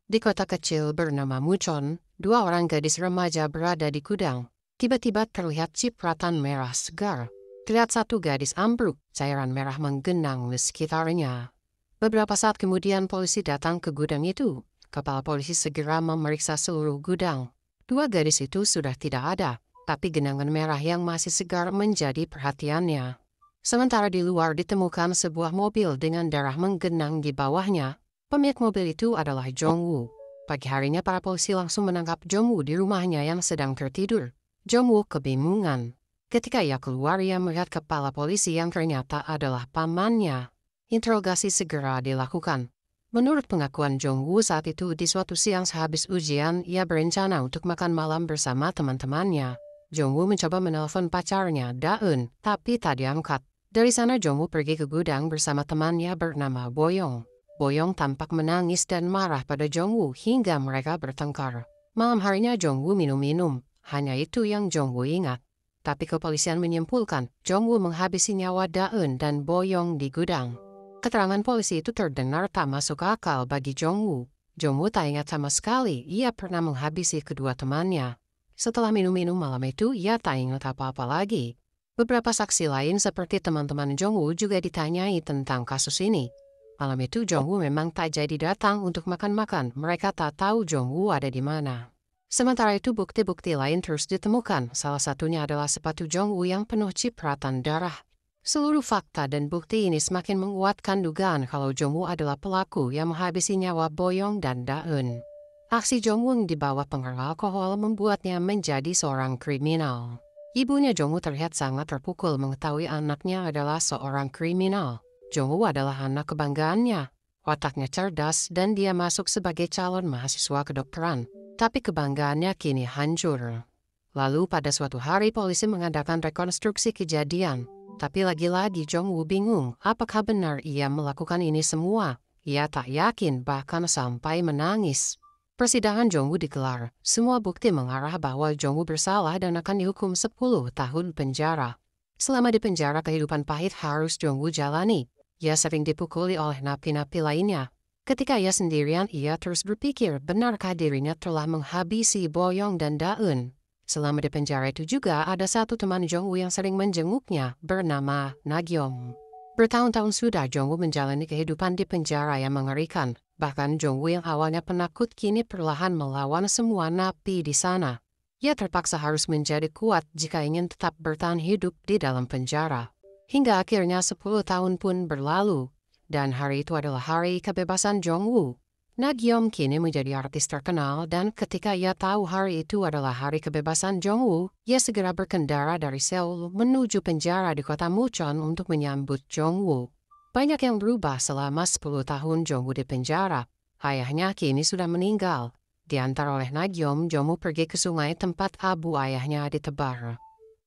Di kota kecil bernama Muchon, dua orang gadis remaja berada di gudang. Tiba-tiba terlihat cipratan merah segar. Terlihat satu gadis ambruk, cairan merah menggenang di sekitarnya. Beberapa saat kemudian polisi datang ke gudang itu. Kepala polisi segera memeriksa seluruh gudang. Dua gadis itu sudah tidak ada, tapi genangan merah yang masih segar menjadi perhatiannya. Sementara di luar ditemukan sebuah mobil dengan darah menggenang di bawahnya. Pemilik mobil itu adalah Jong-woo. Pagi harinya para polisi langsung menangkap Jong-woo di rumahnya yang sedang tertidur. Jong-woo kebingungan. Ketika ia keluar, ia melihat kepala polisi yang ternyata adalah pamannya. Interogasi segera dilakukan. Menurut pengakuan Jong-woo saat itu, di suatu siang sehabis ujian, ia berencana untuk makan malam bersama teman-temannya. Jong-woo mencoba menelpon pacarnya, Da-eun, tapi tak diangkat. Dari sana Jong-woo pergi ke gudang bersama temannya bernama Boyong. Boyong tampak menangis dan marah pada Jong-woo hingga mereka bertengkar. Malam harinya Jong-woo minum-minum, hanya itu yang Jong-woo ingat. Tapi kepolisian menyimpulkan Jong-woo menghabisi nyawa Da-eun dan Boyong di gudang. Keterangan polisi itu terdengar tak masuk akal bagi Jong-woo. Jong-woo tak ingat sama sekali ia pernah menghabisi kedua temannya. Setelah minum-minum malam itu, ia tak ingat apa-apa lagi. Beberapa saksi lain seperti teman-teman Jong-woo juga ditanyai tentang kasus ini. Malam itu Jong-woo memang tak jadi datang untuk makan-makan, mereka tak tahu Jong-woo ada di mana. Sementara itu bukti-bukti lain terus ditemukan, salah satunya adalah sepatu Jong-woo yang penuh cipratan darah. Seluruh fakta dan bukti ini semakin menguatkan dugaan kalau Jong-woo adalah pelaku yang menghabisi nyawa Boyong dan Da-eun. Aksi Jong-woo di bawah pengaruh alkohol membuatnya menjadi seorang kriminal. Ibunya Jong-woo terlihat sangat terpukul mengetahui anaknya adalah seorang kriminal. Jong-woo adalah anak kebanggaannya. Wataknya cerdas dan dia masuk sebagai calon mahasiswa kedokteran. Tapi kebanggaannya kini hancur. Lalu pada suatu hari polisi mengadakan rekonstruksi kejadian. Tapi lagi-lagi Jong-woo bingung apakah benar ia melakukan ini semua. Ia tak yakin bahkan sampai menangis. Persidangan Jong-woo digelar. Semua bukti mengarah bahwa Jong-woo bersalah dan akan dihukum 10 tahun penjara. Selama di penjara kehidupan pahit harus Jong-woo jalani. Ia sering dipukuli oleh napi-napi lainnya. Ketika ia sendirian, ia terus berpikir benarkah dirinya telah menghabisi Boyong dan Da-eun. Selama di penjara itu juga ada satu teman Jong-woo yang sering menjenguknya bernama Nagyom. Bertahun-tahun sudah Jong-woo menjalani kehidupan di penjara yang mengerikan. Bahkan Jong-woo yang awalnya penakut kini perlahan melawan semua napi di sana. Ia terpaksa harus menjadi kuat jika ingin tetap bertahan hidup di dalam penjara. Hingga akhirnya 10 tahun pun berlalu. Dan hari itu adalah hari kebebasan Jong-woo. Nagyom kini menjadi artis terkenal dan ketika ia tahu hari itu adalah hari kebebasan Jong-woo, ia segera berkendara dari Seoul menuju penjara di kota Muchon untuk menyambut Jong-woo. Banyak yang berubah selama 10 tahun Jong-woo di penjara. Ayahnya kini sudah meninggal. Diantar oleh Nagyom, Jong-woo pergi ke sungai tempat abu ayahnya ditebar.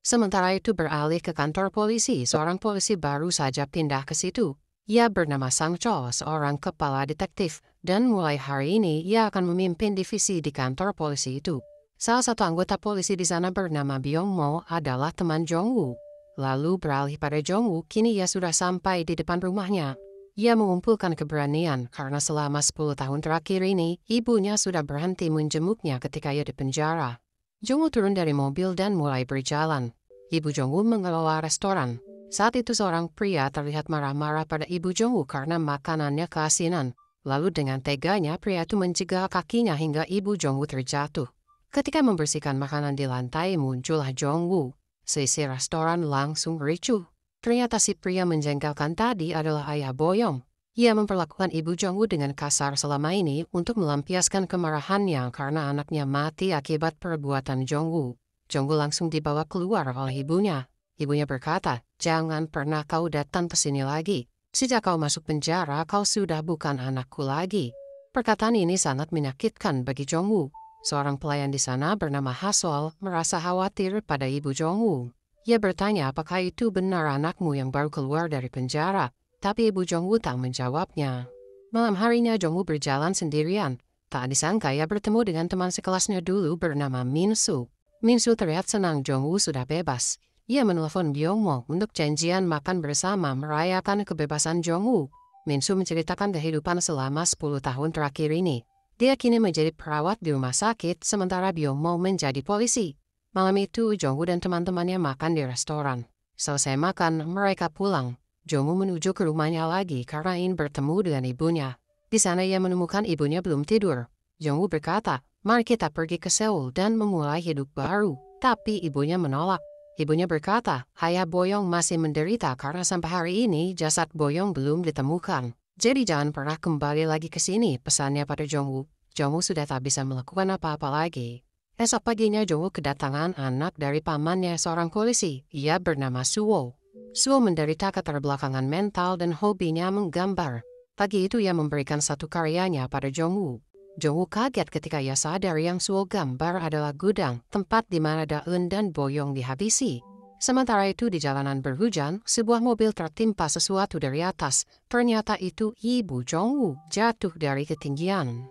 Sementara itu beralih ke kantor polisi, seorang polisi baru saja pindah ke situ. Ia bernama Sang Cho, seorang kepala detektif, dan mulai hari ini ia akan memimpin divisi di kantor polisi itu. Salah satu anggota polisi di sana bernama Byung Mo adalah teman Jong-woo. Lalu beralih pada Jong-woo, kini ia sudah sampai di depan rumahnya. Ia mengumpulkan keberanian karena selama 10 tahun terakhir ini, ibunya sudah berhenti menjenguknya ketika ia di penjara. Jong-woo turun dari mobil dan mulai berjalan. Ibu Jong-woo mengelola restoran. Saat itu seorang pria terlihat marah-marah pada ibu Jong-woo karena makanannya keasinan. Lalu dengan teganya pria itu menjegal kakinya hingga ibu Jong-woo terjatuh. Ketika membersihkan makanan di lantai muncullah Jong-woo. Seisi restoran langsung ricuh. Ternyata si pria menjengkelkan tadi adalah ayah Boyong. Ia memperlakukan ibu Jong-woo dengan kasar selama ini untuk melampiaskan kemarahannya karena anaknya mati akibat perbuatan Jong-woo. Jong-woo langsung dibawa keluar oleh ibunya. Ibunya berkata, "Jangan pernah kau datang ke sini lagi. Sejak kau masuk penjara, kau sudah bukan anakku lagi." Perkataan ini sangat menyakitkan bagi Jong-woo. Seorang pelayan di sana bernama Ha-sol merasa khawatir pada ibu Jong-woo. Ia bertanya apakah itu benar anakmu yang baru keluar dari penjara, tapi ibu Jong-woo tak menjawabnya. Malam harinya Jong-woo berjalan sendirian. Tak disangka ia bertemu dengan teman sekelasnya dulu bernama Min-soo. Min-soo terlihat senang Jong-woo sudah bebas. Ia menelpon Byung Mo untuk janjian makan bersama merayakan kebebasan Jong-woo. Min-soo menceritakan kehidupan selama 10 tahun terakhir ini. Dia kini menjadi perawat di rumah sakit, sementara Byung-mo menjadi polisi. Malam itu, Jong-woo dan teman-temannya makan di restoran. Selesai makan, mereka pulang. Jong-woo menuju ke rumahnya lagi karena ingin bertemu dengan ibunya. Di sana ia menemukan ibunya belum tidur. Jong-woo berkata, "Mari kita pergi ke Seoul dan memulai hidup baru." Tapi ibunya menolak. Ibunya berkata, "Ayah Boyong masih menderita karena sampai hari ini jasad Boyong belum ditemukan. Jadi jangan pernah kembali lagi ke sini," pesannya pada Jong-woo. Jong-woo sudah tak bisa melakukan apa-apa lagi. Esok paginya Jong-woo kedatangan anak dari pamannya, seorang polisi. Ia bernama Suwo. Suwo menderita keterbelakangan mental dan hobinya menggambar. Pagi itu ia memberikan satu karyanya pada Jong-woo. Jong-woo kaget ketika ia sadar yang Suwo gambar adalah gudang, tempat di mana Daeun dan Boyong dihabisi. Sementara itu di jalanan berhujan, sebuah mobil tertimpa sesuatu dari atas. Ternyata itu ibu Jong-woo jatuh dari ketinggian.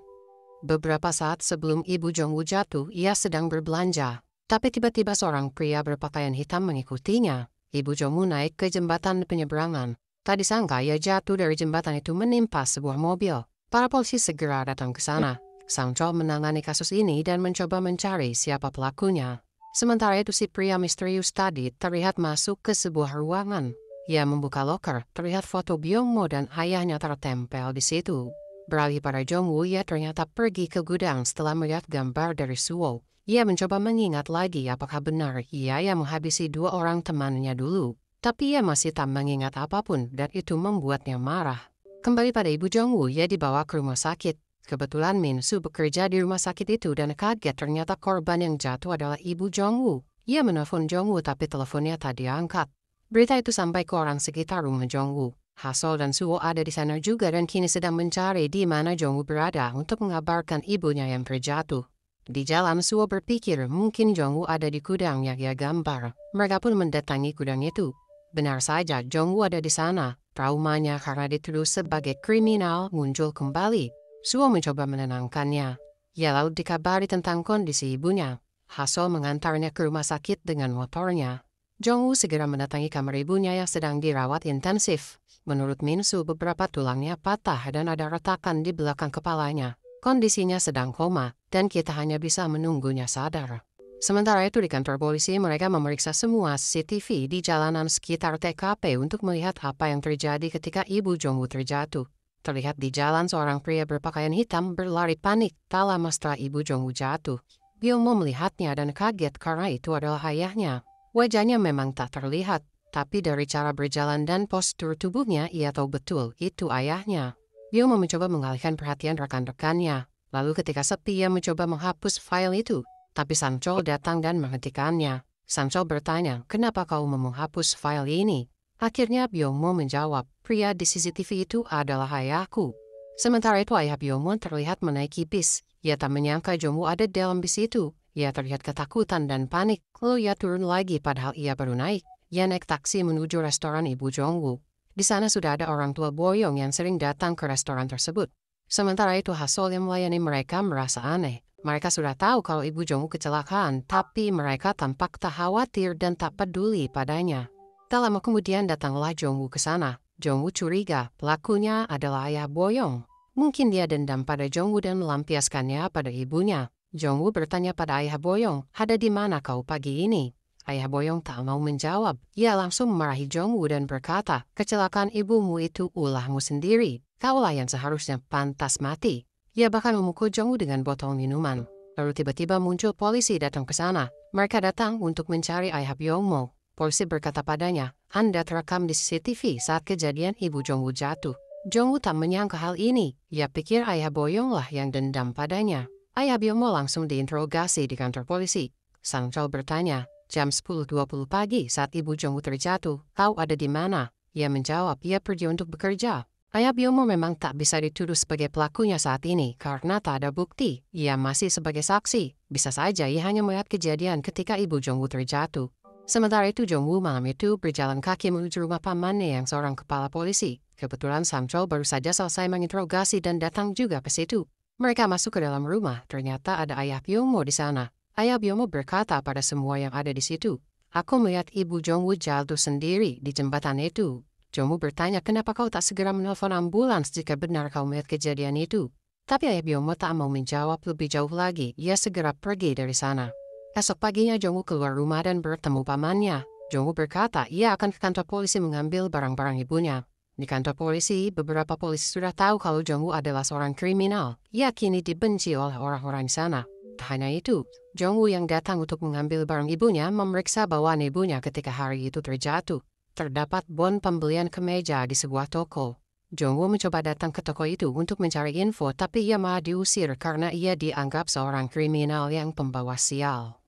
Beberapa saat sebelum ibu Jong-woo jatuh, ia sedang berbelanja. Tapi tiba-tiba seorang pria berpakaian hitam mengikutinya. Ibu Jong-woo naik ke jembatan penyeberangan. Tak disangka ia jatuh dari jembatan itu menimpa sebuah mobil. Para polisi segera datang ke sana. Sang Chol menangani kasus ini dan mencoba mencari siapa pelakunya. Sementara itu si pria misterius tadi terlihat masuk ke sebuah ruangan. Ia membuka loker, terlihat foto Byung-mo dan ayahnya tertempel di situ. Beralih pada Jong-woo, ia ternyata pergi ke gudang setelah melihat gambar dari Suwo. Ia mencoba mengingat lagi apakah benar ia yang menghabisi 2 orang temannya dulu. Tapi ia masih tak mengingat apapun dan itu membuatnya marah. Kembali pada ibu Jong-woo, ia dibawa ke rumah sakit. Kebetulan Min Soo bekerja di rumah sakit itu dan kaget ternyata korban yang jatuh adalah ibu Jong-woo. Ia menelpon Jong-woo tapi teleponnya tak diangkat. Berita itu sampai ke orang sekitar rumah Jong-woo. Hasol dan Suwo ada di sana juga dan kini sedang mencari di mana Jong-woo berada untuk mengabarkan ibunya yang terjatuh. Di jalan Suwo berpikir mungkin Jong-woo ada di gudang yang ia gambar. Mereka pun mendatangi gudang itu. Benar saja Jong-woo ada di sana. Traumanya karena dituduh sebagai kriminal muncul kembali. Suwo mencoba menenangkannya. Ia lalu dikabari tentang kondisi ibunya. Hasol mengantarnya ke rumah sakit dengan motornya. Jong-woo segera mendatangi kamar ibunya yang sedang dirawat intensif. Menurut Min Soo, beberapa tulangnya patah dan ada retakan di belakang kepalanya. Kondisinya sedang koma, dan kita hanya bisa menunggunya sadar. Sementara itu di kantor polisi mereka memeriksa semua CCTV di jalanan sekitar TKP untuk melihat apa yang terjadi ketika ibu Jong-woo terjatuh. Terlihat di jalan seorang pria berpakaian hitam berlari panik tak lama setelah ibu Jong-woo jatuh. Byung-mo melihatnya dan kaget karena itu adalah ayahnya. Wajahnya memang tak terlihat, tapi dari cara berjalan dan postur tubuhnya ia tahu betul itu ayahnya. Byung-mo mencoba mengalihkan perhatian rekan-rekannya. Lalu ketika sepi ia mencoba menghapus file itu, tapi Sang Chol datang dan menghentikannya. Sang Chol bertanya, "Kenapa kau mau menghapus file ini?" Akhirnya Byung-mo menjawab, "Pria di CCTV itu adalah ayahku." Sementara itu ayah Byung-mo terlihat menaiki bis. Ia tak menyangka Jong-woo ada dalam bis itu. Ia terlihat ketakutan dan panik, lalu ia turun lagi padahal ia baru naik. Ia naik taksi menuju restoran ibu Jong-woo. Di sana sudah ada orang tua Boyong yang sering datang ke restoran tersebut. Sementara itu Hasol yang melayani mereka merasa aneh. Mereka sudah tahu kalau ibu Jong-woo kecelakaan, tapi mereka tampak tak khawatir dan tak peduli padanya. Tak lama kemudian datanglah Jong-woo ke sana. Jong-woo curiga pelakunya adalah ayah Boyong. Mungkin dia dendam pada Jong-woo dan melampiaskannya pada ibunya. Jong-woo bertanya pada ayah Boyong, "Ada di mana kau pagi ini?" Ayah Boyong tak mau menjawab. Ia langsung memarahi Jong-woo dan berkata, "Kecelakaan ibumu itu ulahmu sendiri. Kaulah yang seharusnya pantas mati." Ia bahkan memukul Jong-woo dengan botol minuman. Lalu tiba-tiba muncul polisi datang ke sana. Mereka datang untuk mencari ayah Byung-mo. Polisi berkata padanya, "Anda terekam di CCTV saat kejadian ibu Jong-woo jatuh." Jong-woo tak menyangka hal ini. Ia pikir ayah Boyong lah yang dendam padanya. Ayah Byung-mo langsung diinterogasi di kantor polisi. Sang Chol bertanya, "Jam 10.20 pagi saat ibu Jong-woo terjatuh, kau ada di mana?" Ia menjawab, ia pergi untuk bekerja. Ayah Byung-mo memang tak bisa dituduh sebagai pelakunya saat ini karena tak ada bukti. Ia masih sebagai saksi. Bisa saja ia hanya melihat kejadian ketika ibu Jong-woo terjatuh. Sementara itu Jong-woo malam itu berjalan kaki menuju rumah pamannya yang seorang kepala polisi. Kebetulan Sang Chol baru saja selesai menginterogasi dan datang juga ke situ. Mereka masuk ke dalam rumah, ternyata ada ayah Byung-mo di sana. Ayah Byung-mo berkata pada semua yang ada di situ, "Aku melihat ibu Jong-woo jatuh sendiri di jembatan itu." Jong-woo bertanya, "Kenapa kau tak segera menelpon ambulans jika benar kau melihat kejadian itu?" Tapi ayah Biomo tak mau menjawab lebih jauh lagi, ia segera pergi dari sana. Esok paginya Jongwoo keluar rumah dan bertemu pamannya. Jongwoo berkata ia akan ke kantor polisi mengambil barang-barang ibunya. Di kantor polisi, beberapa polisi sudah tahu kalau Jongwoo adalah seorang kriminal. Ia kini dibenci oleh orang-orang di sana. Tak hanya itu, Jongwoo yang datang untuk mengambil barang ibunya memeriksa bawaan ibunya ketika hari itu terjatuh. Terdapat bon pembelian kemeja di sebuah toko. Jongwoo mencoba datang ke toko itu untuk mencari info, tapi ia malah diusir karena ia dianggap seorang kriminal yang pembawa sial.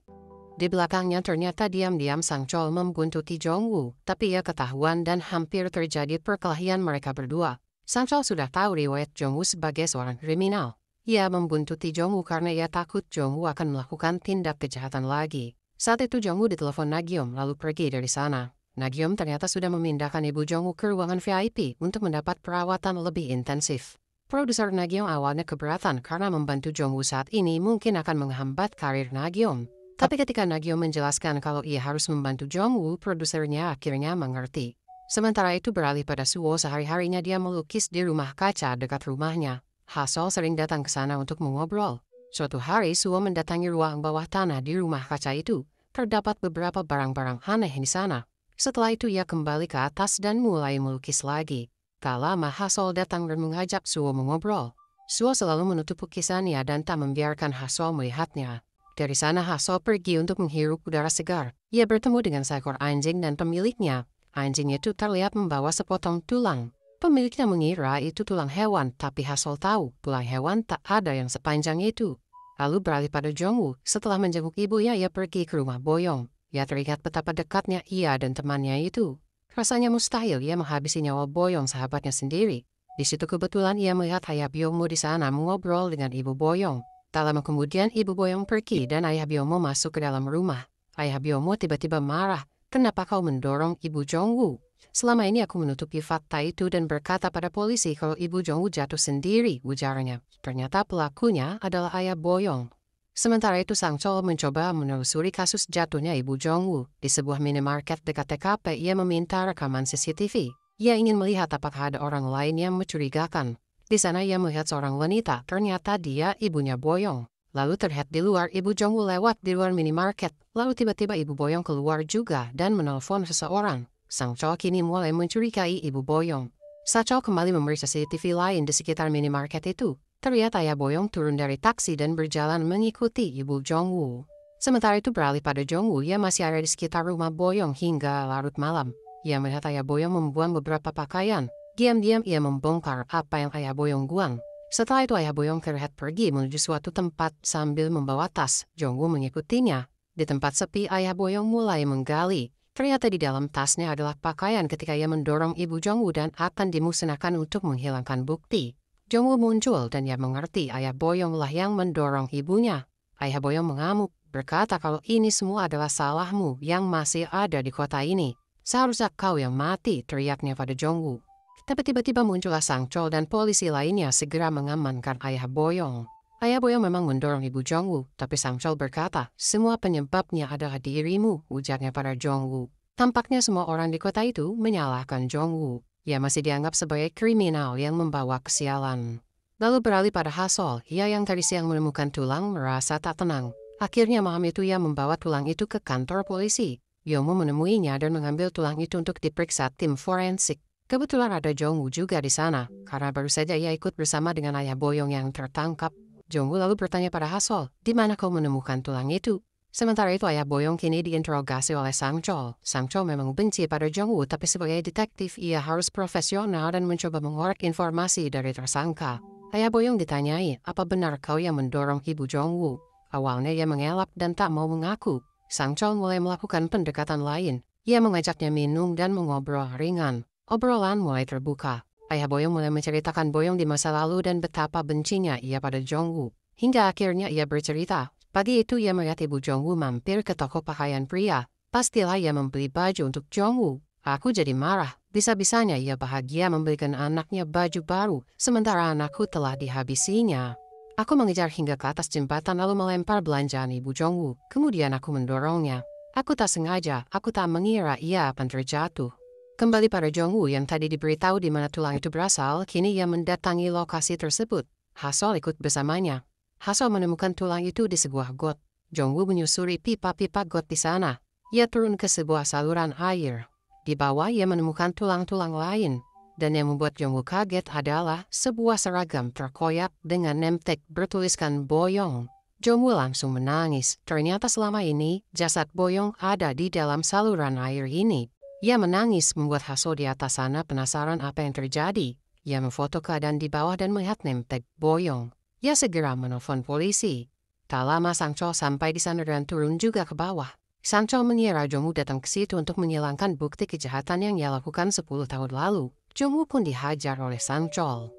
Di belakangnya ternyata diam-diam Sang Chol membuntuti Jongwoo, tapi ia ketahuan dan hampir terjadi perkelahian mereka berdua. Sang Chol sudah tahu riwayat Jongwoo sebagai seorang kriminal. Ia membuntuti Jongwoo karena ia takut Jongwoo akan melakukan tindak kejahatan lagi. Saat itu Jongwoo ditelepon Nagyom lalu pergi dari sana. Nagyom ternyata sudah memindahkan ibu Jongwoo ke ruangan VIP untuk mendapat perawatan lebih intensif. Produser Nagyom awalnya keberatan karena membantu Jongwoo saat ini mungkin akan menghambat karir Nagyom. Tapi ketika Nagyom menjelaskan kalau ia harus membantu Jongwoo, produsernya akhirnya mengerti. Sementara itu beralih pada Suwo, sehari-harinya dia melukis di rumah kaca dekat rumahnya. Hasol sering datang ke sana untuk mengobrol. Suatu hari Suwo mendatangi ruang bawah tanah di rumah kaca itu. Terdapat beberapa barang-barang aneh di sana. Setelah itu ia kembali ke atas dan mulai melukis lagi. Tak lama Hasol datang dan mengajak Suwo mengobrol. Suwo selalu menutup lukisannya dan tak membiarkan Hasol melihatnya. Dari sana Hasol pergi untuk menghirup udara segar. Ia bertemu dengan seekor anjing dan pemiliknya. Anjing itu terlihat membawa sepotong tulang. Pemiliknya mengira itu tulang hewan, tapi Hasol tahu tulang hewan tak ada yang sepanjang itu. Lalu beralih pada Jongwoo. Setelah menjenguk ibunya, ia pergi ke rumah Boyong. Ia teringat betapa dekatnya ia dan temannya itu. Rasanya mustahil ia menghabisi nyawa Boyong, sahabatnya sendiri. Di situ kebetulan ia melihat ayah Biomo di sana mengobrol dengan ibu Boyong. Tak lama kemudian ibu Boyong pergi dan ayah Biomo masuk ke dalam rumah. Ayah Biomo tiba-tiba marah. Kenapa kau mendorong ibu Jongwoo? Selama ini aku menutupi fakta itu dan berkata pada polisi kalau ibu Jongwoo jatuh sendiri, ujarnya. Ternyata pelakunya adalah ayah Boyong. Sementara itu Sang Chol mencoba menelusuri kasus jatuhnya ibu Jongwoo. Di sebuah minimarket dekat TKP ia meminta rekaman CCTV. Ia ingin melihat apakah ada orang lain yang mencurigakan. Di sana ia melihat seorang wanita, ternyata dia ibunya Boyong. Lalu terlihat di luar ibu Jongwoo lewat di luar minimarket. Lalu tiba-tiba ibu Boyong keluar juga dan menelpon seseorang. Sang Chol kini mulai mencurigai ibu Boyong. Sang Chol kembali memeriksa CCTV lain di sekitar minimarket itu. Terlihat ayah Boyong turun dari taksi dan berjalan mengikuti ibu Jongwoo. Sementara itu beralih pada Jongwoo, ia masih ada di sekitar rumah Boyong hingga larut malam. Ia melihat ayah Boyong membuang beberapa pakaian. Diam-diam ia membongkar apa yang ayah Boyong buang. Setelah itu ayah Boyong terlihat pergi menuju suatu tempat sambil membawa tas. Jongwoo mengikutinya. Di tempat sepi ayah Boyong mulai menggali. Ternyata di dalam tasnya adalah pakaian ketika ia mendorong ibu Jongwoo dan akan dimusnahkan untuk menghilangkan bukti. Jongwoo muncul dan ia mengerti ayah Boyong lah yang mendorong ibunya. Ayah Boyong mengamuk, berkata kalau ini semua adalah salahmu yang masih ada di kota ini. Seharusnya kau yang mati, teriaknya pada Jongwoo. Tapi tiba-tiba muncullah Sang Chol dan polisi lainnya segera mengamankan ayah Boyong. Ayah Boyong memang mendorong ibu Jongwoo, tapi Sang Chol berkata, semua penyebabnya adalah dirimu, ujarnya pada Jongwoo. Tampaknya semua orang di kota itu menyalahkan Jongwoo. Ia masih dianggap sebagai kriminal yang membawa kesialan. Lalu beralih pada Hasol, ia yang tadi siang menemukan tulang merasa tak tenang. Akhirnya malam itu ia membawa tulang itu ke kantor polisi. Biomo menemuinya dan mengambil tulang itu untuk diperiksa tim forensik. Kebetulan ada Jongwoo juga di sana, karena baru saja ia ikut bersama dengan ayah Boyong yang tertangkap. Jongwoo lalu bertanya pada Hasol, di mana kau menemukan tulang itu? Sementara itu ayah Boyong kini diinterogasi oleh Sang Chol. Sang Chol memang benci pada Jongwoo, tapi sebagai detektif ia harus profesional dan mencoba mengorek informasi dari tersangka. Ayah Boyong ditanyai, apa benar kau yang mendorong ibu Jongwoo? Awalnya ia mengelak dan tak mau mengaku. Sang Chol mulai melakukan pendekatan lain. Ia mengajaknya minum dan mengobrol ringan. Obrolan mulai terbuka. Ayah Boyong mulai menceritakan Boyong di masa lalu dan betapa bencinya ia pada Jongwoo. Hingga akhirnya ia bercerita. Pagi itu ia melihat ibu Jongwoo mampir ke toko pakaian pria. Pastilah ia membeli baju untuk Jongwoo. Aku jadi marah. Bisa-bisanya ia bahagia membelikan anaknya baju baru, sementara anakku telah dihabisinya. Aku mengejar hingga ke atas jembatan lalu melempar belanjaan ibu Jongwoo. Kemudian aku mendorongnya. Aku tak sengaja, aku tak mengira ia akan terjatuh. Kembali pada Jongwoo yang tadi diberitahu di mana tulang itu berasal, kini ia mendatangi lokasi tersebut. Hasol ikut bersamanya. Hasol menemukan tulang itu di sebuah got. Jongwoo menyusuri pipa-pipa got di sana. Ia turun ke sebuah saluran air. Di bawah ia menemukan tulang-tulang lain. Dan yang membuat Jongwoo kaget adalah sebuah seragam terkoyak dengan nemtek bertuliskan Boyong. Jongwoo langsung menangis. Ternyata selama ini jasad Boyong ada di dalam saluran air ini. Ia menangis membuat Hasol di atas sana penasaran apa yang terjadi. Ia memfoto keadaan di bawah dan melihat nemtek Boyong. Ia segera menelpon polisi. Tak lama Sang Chol sampai di sana dan turun juga ke bawah. Sang Chol mengira Jongwoo datang ke situ untuk menghilangkan bukti kejahatan yang ia lakukan 10 tahun lalu. Jongwoo pun dihajar oleh Sang Chol.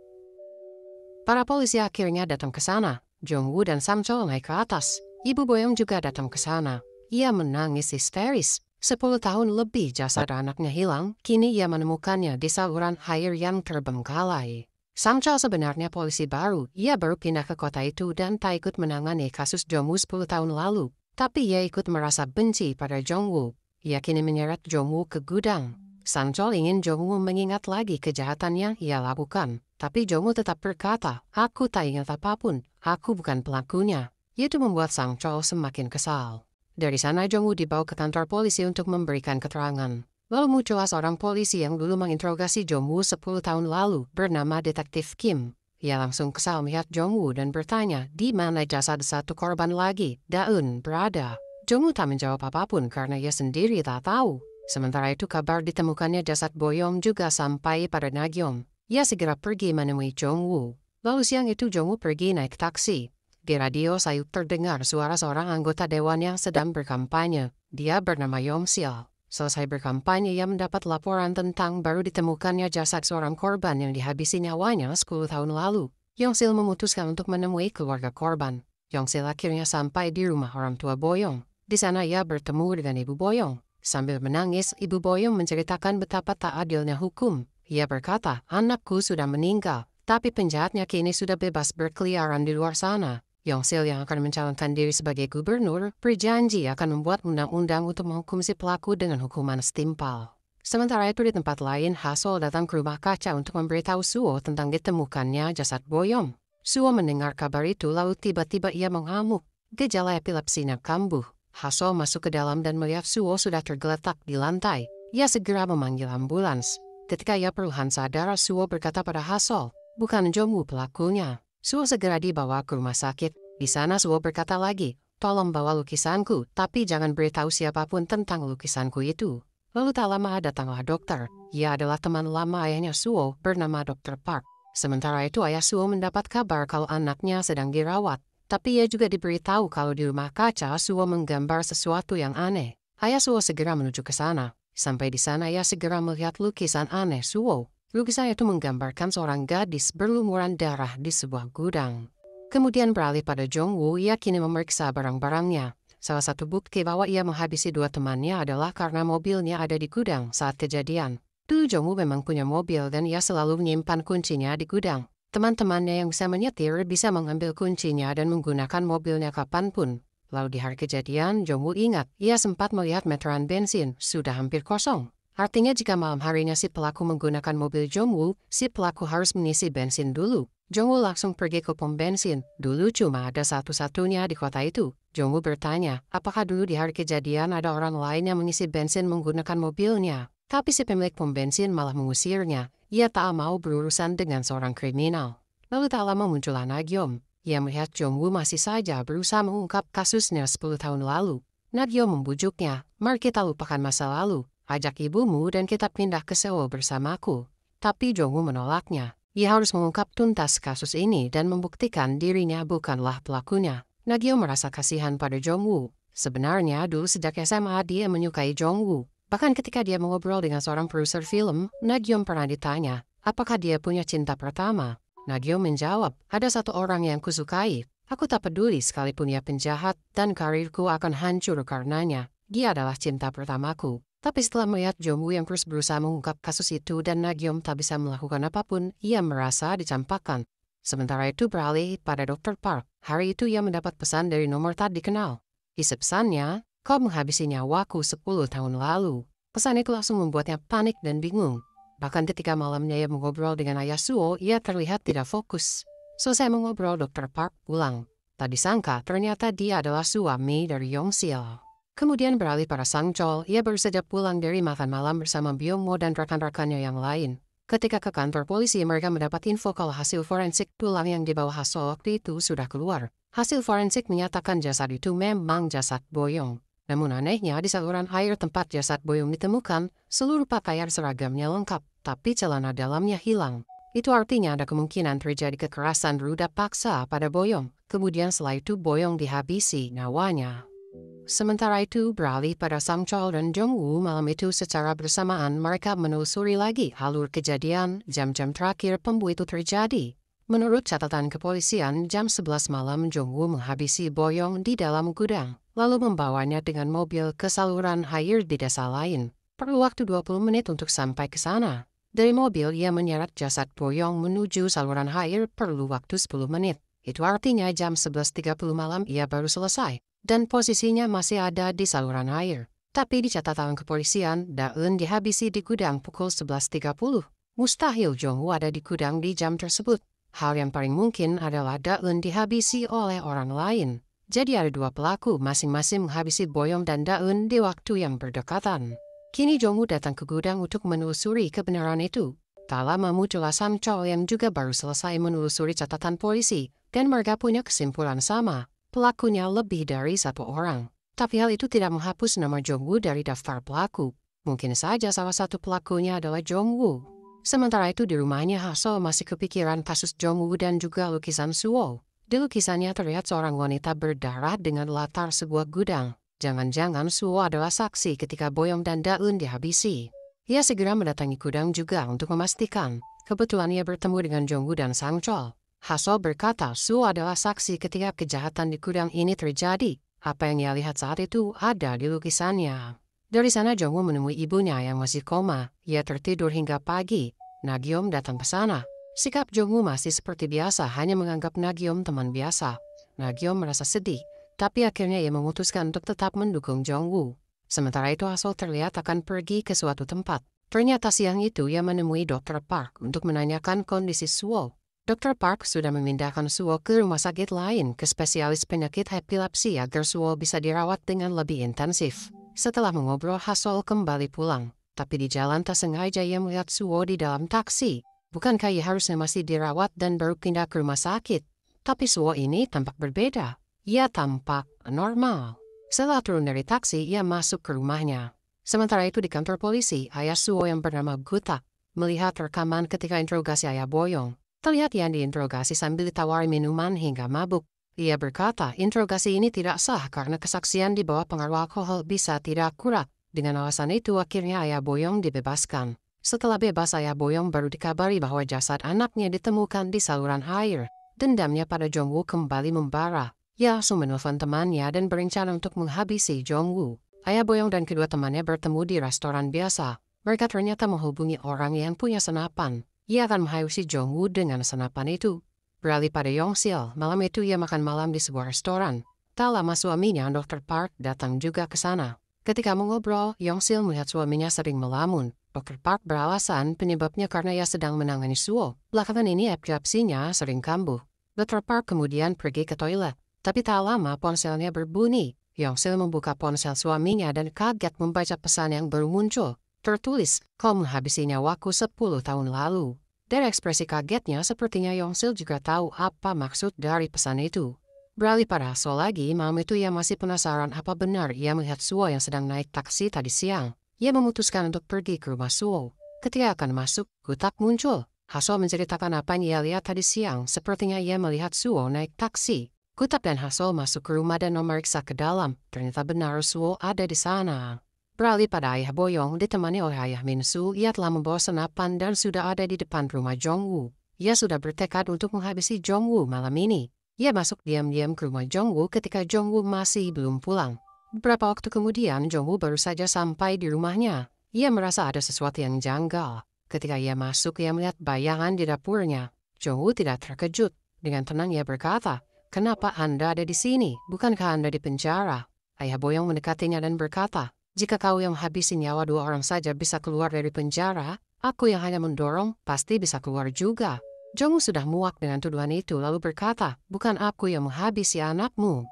Para polisi akhirnya datang ke sana. Jongwoo dan Sang Chol naik ke atas. Ibu Boyong juga datang ke sana. Ia menangis histeris. 10 tahun lebih jasad anaknya hilang, kini ia menemukannya di saluran air yang terbengkalai. Sang Chol sebenarnya polisi baru, ia baru pindah ke kota itu dan tak ikut menangani kasus Jongwoo 10 tahun lalu. Tapi ia ikut merasa benci pada Jongwoo. Ia kini menyeret Jongwoo ke gudang. Sang Chol ingin Jongwoo mengingat lagi kejahatan yang ia lakukan. Tapi Jongwoo tetap berkata, "Aku tak ingat apapun, aku bukan pelakunya." Itu membuat Sang Chol semakin kesal. Dari sana Jongwoo dibawa ke kantor polisi untuk memberikan keterangan. Lalu muncullah seorang polisi yang dulu menginterogasi Jongwoo 10 tahun lalu bernama Detektif Kim. Ia langsung kesal melihat Jongwoo dan bertanya di mana jasad satu korban lagi, Daun, berada. Jongwoo tak menjawab apapun karena ia sendiri tak tahu. Sementara itu kabar ditemukannya jasad Boyong juga sampai pada Nagyom. Ia segera pergi menemui Jongwoo. Lalu siang itu Jongwoo pergi naik taksi. Di radio sayup terdengar suara seorang anggota dewan yang sedang berkampanye. Dia bernama Yong-sil. Selesai berkampanye, ia mendapat laporan tentang baru ditemukannya jasad seorang korban yang dihabisi nyawanya 10 tahun lalu. Yong-sil memutuskan untuk menemui keluarga korban. Yong-sil akhirnya sampai di rumah orang tua Boyong. Di sana ia bertemu dengan ibu Boyong. Sambil menangis, ibu Boyong menceritakan betapa tak adilnya hukum. Ia berkata, "Anakku sudah meninggal, tapi penjahatnya kini sudah bebas berkeliaran di luar sana." Yong-sil yang akan mencalonkan diri sebagai gubernur berjanji akan membuat undang-undang untuk menghukum si pelaku dengan hukuman setimpal. Sementara itu di tempat lain, Hasol datang ke rumah kaca untuk memberitahu Suo tentang ditemukannya jasad Boyong. Suo mendengar kabar itu lalu tiba-tiba ia mengamuk. Gejala epilepsinya kambuh. Hasol masuk ke dalam dan melihat Suo sudah tergeletak di lantai. Ia segera memanggil ambulans. Ketika ia perlahan sadar, Suo berkata pada Hasol, "Bukan Jongwoo pelakunya." Suo segera dibawa ke rumah sakit. Di sana Suo berkata lagi, "Tolong bawa lukisanku, tapi jangan beritahu siapapun tentang lukisanku itu." Lalu tak lama datanglah dokter. Ia adalah teman lama ayahnya Suo bernama Dr. Park. Sementara itu ayah Suo mendapat kabar kalau anaknya sedang dirawat. Tapi ia juga diberitahu kalau di rumah kaca Suo menggambar sesuatu yang aneh. Ayah Suo segera menuju ke sana. Sampai di sana ia segera melihat lukisan aneh Suo. Lukisan itu menggambarkan seorang gadis berlumuran darah di sebuah gudang. Kemudian beralih pada Jongwoo, ia kini memeriksa barang-barangnya. Salah satu bukti bahwa ia menghabisi 2 temannya adalah karena mobilnya ada di gudang saat kejadian. Dulu Jongwoo memang punya mobil dan ia selalu menyimpan kuncinya di gudang. Teman-temannya yang bisa menyetir bisa mengambil kuncinya dan menggunakan mobilnya kapanpun. Lalu di hari kejadian, Jongwoo ingat ia sempat melihat meteran bensin sudah hampir kosong. Artinya jika malam harinya si pelaku menggunakan mobil Jongwoo, si pelaku harus mengisi bensin dulu. Jongwoo langsung pergi ke pom bensin. Dulu cuma ada satu-satunya di kota itu. Jongwoo bertanya, apakah dulu di hari kejadian ada orang lain yang mengisi bensin menggunakan mobilnya? Tapi si pemilik pom bensin malah mengusirnya. Ia tak mau berurusan dengan seorang kriminal. Lalu tak lama muncullah Nagyom. Ia melihat Jongwoo masih saja berusaha mengungkap kasusnya 10 tahun lalu. Nagyom membujuknya, "Mari kita lupakan masa lalu. Ajak ibumu dan kita pindah ke Seoul bersamaku." Tapi Jongwoo menolaknya. Ia harus mengungkap tuntas kasus ini dan membuktikan dirinya bukanlah pelakunya. Nagyom merasa kasihan pada Jongwoo. Sebenarnya dulu sejak SMA dia menyukai Jongwoo. Bahkan ketika dia mengobrol dengan seorang produser film, Nagyom pernah ditanya, apakah dia punya cinta pertama? Nagyom menjawab, "Ada satu orang yang kusukai. Aku tak peduli sekalipun ia penjahat dan karirku akan hancur karenanya. Dia adalah cinta pertamaku." Tapi setelah melihat Jongwoo yang terus berusaha mengungkap kasus itu dan Nagyom tak bisa melakukan apapun, ia merasa dicampakkan. Sementara itu beralih pada Dr. Park. Hari itu ia mendapat pesan dari nomor tak dikenal. Isi pesannya, "Kau menghabisi nyawaku 10 tahun lalu." Pesan itu langsung membuatnya panik dan bingung. Bahkan ketika malamnya ia mengobrol dengan ayah Suo, ia terlihat tidak fokus. Selesai mengobrol, Dr. Park pulang. Tak disangka ternyata dia adalah suami dari Yongsil. Kemudian beralih pada Sang Chol, ia baru saja pulang dari makan malam bersama Byung-mo dan rekan-rekannya yang lain. Ketika ke kantor polisi, mereka mendapat info kalau hasil forensik tulang yang dibawa Hasol waktu itu sudah keluar. Hasil forensik menyatakan jasad itu memang jasad Boyong. Namun anehnya di saluran air tempat jasad Boyong ditemukan, seluruh pakaian seragamnya lengkap, tapi celana dalamnya hilang. Itu artinya ada kemungkinan terjadi kekerasan ruda paksa pada Boyong. Kemudian setelah itu Boyong dihabisi nyawanya. Sementara itu beralih pada Sang Chol dan Jong-woo malam itu secara bersamaan mereka menelusuri lagi alur kejadian jam-jam terakhir pembunuh itu terjadi. Menurut catatan kepolisian, jam 11 malam Jong-woo menghabisi Boyong di dalam gudang, lalu membawanya dengan mobil ke saluran air di desa lain. Perlu waktu 20 menit untuk sampai ke sana. Dari mobil ia menyeret jasad Boyong menuju saluran air perlu waktu 10 menit. Itu artinya jam 11.30 malam ia baru selesai. Dan posisinya masih ada di saluran air. Tapi di catatan kepolisian, Da-eun dihabisi di gudang pukul 11.30. Mustahil Jong-woo ada di gudang di jam tersebut. Hal yang paling mungkin adalah Da-eun dihabisi oleh orang lain. Jadi ada dua pelaku masing-masing menghabisi Boyong dan Da-eun di waktu yang berdekatan. Kini Jong-woo datang ke gudang untuk menelusuri kebenaran itu. Tak lama muncullah Sang Chol yang juga baru selesai menelusuri catatan polisi, dan mereka punya kesimpulan sama. Pelakunya lebih dari satu orang. Tapi hal itu tidak menghapus nama Jong-woo dari daftar pelaku. Mungkin saja salah satu pelakunya adalah Jong-woo. Sementara itu di rumahnya Hasol masih kepikiran kasus Jong-woo dan juga lukisan Suwo. Di lukisannya terlihat seorang wanita berdarah dengan latar sebuah gudang. Jangan-jangan Suwo adalah saksi ketika Boyong dan Da-eun dihabisi. Ia segera mendatangi gudang juga untuk memastikan. Kebetulan ia bertemu dengan Jong-woo dan Sang Chol. Hasol berkata Suwo adalah saksi ketika kejahatan di gudang ini terjadi. Apa yang ia lihat saat itu ada di lukisannya. Dari sana Jong-woo menemui ibunya yang masih koma. Ia tertidur hingga pagi. Nagyom datang ke sana. Sikap Jong-woo masih seperti biasa, hanya menganggap Nagyom teman biasa. Nagyom merasa sedih, tapi akhirnya ia memutuskan untuk tetap mendukung Jong-woo. Sementara itu Hasol terlihat akan pergi ke suatu tempat. Ternyata siang itu ia menemui Dr. Park untuk menanyakan kondisi Suwo. Dr. Park sudah memindahkan Suwo ke rumah sakit lain ke spesialis penyakit epilepsi agar Suwo bisa dirawat dengan lebih intensif. Setelah mengobrol, Hasol kembali pulang. Tapi di jalan tak sengaja ia melihat Suwo di dalam taksi. Bukankah ia harusnya masih dirawat dan baru pindah ke rumah sakit? Tapi Suwo ini tampak berbeda. Ia tampak normal. Setelah turun dari taksi, ia masuk ke rumahnya. Sementara itu di kantor polisi, ayah Suwo yang bernama Gutak melihat rekaman ketika interogasi ayah Boyong. Terlihat ia diinterogasi sambil ditawari minuman hingga mabuk. Ia berkata interogasi ini tidak sah karena kesaksian di bawah pengaruh alkohol bisa tidak akurat. Dengan alasan itu akhirnya ayah Boyong dibebaskan. Setelah bebas ayah Boyong baru dikabari bahwa jasad anaknya ditemukan di saluran air. Dendamnya pada Jong-woo kembali membara. Ia langsung menelpon temannya dan berencana untuk menghabisi Jong-woo. Ayah Boyong dan kedua temannya bertemu di restoran biasa. Mereka ternyata menghubungi orang yang punya senapan. Ia akan menghabisi Jong-woo dengan senapan itu. Beralih pada Yongsil, malam itu ia makan malam di sebuah restoran. Tak lama suaminya, Dr. Park, datang juga ke sana. Ketika mengobrol, Yongsil melihat suaminya sering melamun. Dr. Park beralasan penyebabnya karena ia sedang menangani Suwo. Belakangan ini epilepsinya sering kambuh. Dr. Park kemudian pergi ke toilet. Tapi tak lama ponselnya berbunyi. Yongsil membuka ponsel suaminya dan kaget membaca pesan yang baru muncul. Tertulis, kau menghabisi nyawaku 10 tahun lalu. Dari ekspresi kagetnya, sepertinya Yongsil juga tahu apa maksud dari pesan itu. Beralih pada Hasol lagi, malam itu ia masih penasaran apa benar ia melihat Suwo yang sedang naik taksi tadi siang. Ia memutuskan untuk pergi ke rumah Suwo. Ketika akan masuk, Gutak muncul. Hasol menceritakan apa yang ia lihat tadi siang, sepertinya ia melihat Suwo naik taksi. Gutak dan Hasol masuk ke rumah dan memeriksa ke dalam. Ternyata benar Suwo ada di sana. Beralih pada ayah Boyong, ditemani oleh ayah Min-su, ia telah membawa senapan dan sudah ada di depan rumah Jong-woo. Ia sudah bertekad untuk menghabisi Jong-woo malam ini. Ia masuk diam-diam ke rumah Jong-woo ketika Jong-woo masih belum pulang. Beberapa waktu kemudian, Jong-woo baru saja sampai di rumahnya. Ia merasa ada sesuatu yang janggal. Ketika ia masuk, ia melihat bayangan di dapurnya. Jong-woo tidak terkejut. Dengan tenang ia berkata, "Kenapa Anda ada di sini? Bukankah Anda di penjara?" Ayah Boyong mendekatinya dan berkata, "Jika kau yang habisi nyawa 2 orang saja bisa keluar dari penjara, aku yang hanya mendorong pasti bisa keluar juga." Jongwoo sudah muak dengan tuduhan itu lalu berkata, bukan aku yang menghabisi anakmu.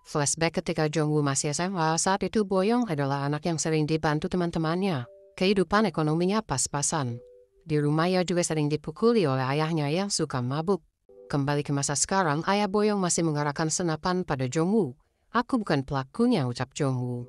Flashback ketika Jongwoo masih SMA, saat itu Boyong adalah anak yang sering dibantu teman-temannya. Kehidupan ekonominya pas-pasan. Di rumah ia juga sering dipukuli oleh ayahnya yang suka mabuk. Kembali ke masa sekarang, ayah Boyong masih mengarahkan senapan pada Jongwoo. Aku bukan pelakunya, ucap Jongwoo.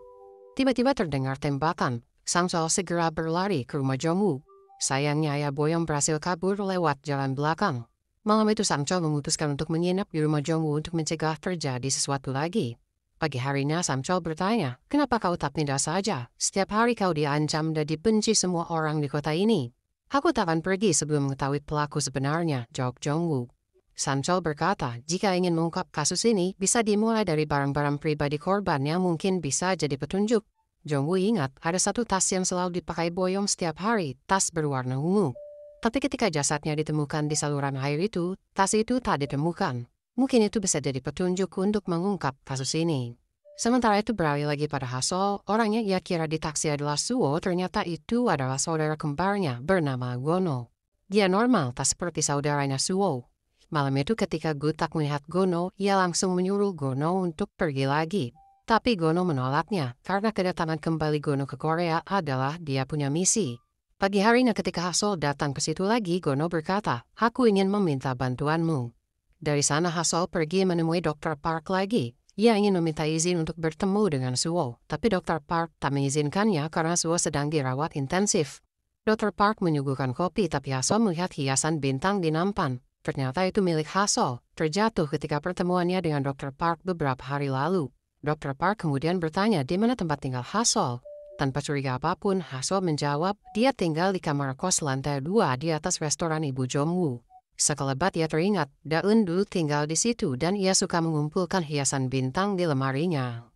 Tiba-tiba terdengar tembakan. Sang Chol segera berlari ke rumah Jongwoo. Sayangnya ayah Boyong berhasil kabur lewat jalan belakang. Malam itu Sang Chol memutuskan untuk menginap di rumah Jongwoo untuk mencegah terjadi sesuatu lagi. Pagi harinya Sang Chol bertanya, kenapa kau tak pindah saja? Setiap hari kau diancam dan dibenci semua orang di kota ini. Aku tak akan pergi sebelum mengetahui pelaku sebenarnya, jawab Jongwoo. Sang Chol berkata, jika ingin mengungkap kasus ini, bisa dimulai dari barang-barang pribadi korban yang mungkin bisa jadi petunjuk. Jongwoo ingat, ada satu tas yang selalu dipakai Boyong setiap hari, tas berwarna ungu. Tapi ketika jasadnya ditemukan di saluran air itu, tas itu tak ditemukan. Mungkin itu bisa jadi petunjuk untuk mengungkap kasus ini. Sementara itu beralih lagi pada Hasol, orang yang ia kira di taksi adalah Suwo, ternyata itu adalah saudara kembarnya bernama Gono. Dia normal, tak seperti saudaranya Suwo. Malam itu ketika Gutak melihat Gono, ia langsung menyuruh Gono untuk pergi lagi. Tapi Gono menolaknya, karena kedatangan kembali Gono ke Korea adalah dia punya misi. Pagi harinya ketika Hasol datang ke situ lagi, Gono berkata, aku ingin meminta bantuanmu. Dari sana Hasol pergi menemui Dr. Park lagi. Ia ingin meminta izin untuk bertemu dengan Suwo, tapi Dr. Park tak mengizinkannya karena Suwo sedang dirawat intensif. Dr. Park menyuguhkan kopi tapi Hasol melihat hiasan bintang di nampan. Ternyata itu milik Hasol, terjatuh ketika pertemuannya dengan Dr. Park beberapa hari lalu. Dr. Park kemudian bertanya di mana tempat tinggal Hasol. Tanpa curiga apapun, Hasol menjawab, dia tinggal di kamar kos lantai 2 di atas restoran Ibu Jongwoo. Sekelebat ia teringat, Daun dulu tinggal di situ dan ia suka mengumpulkan hiasan bintang di lemarinya.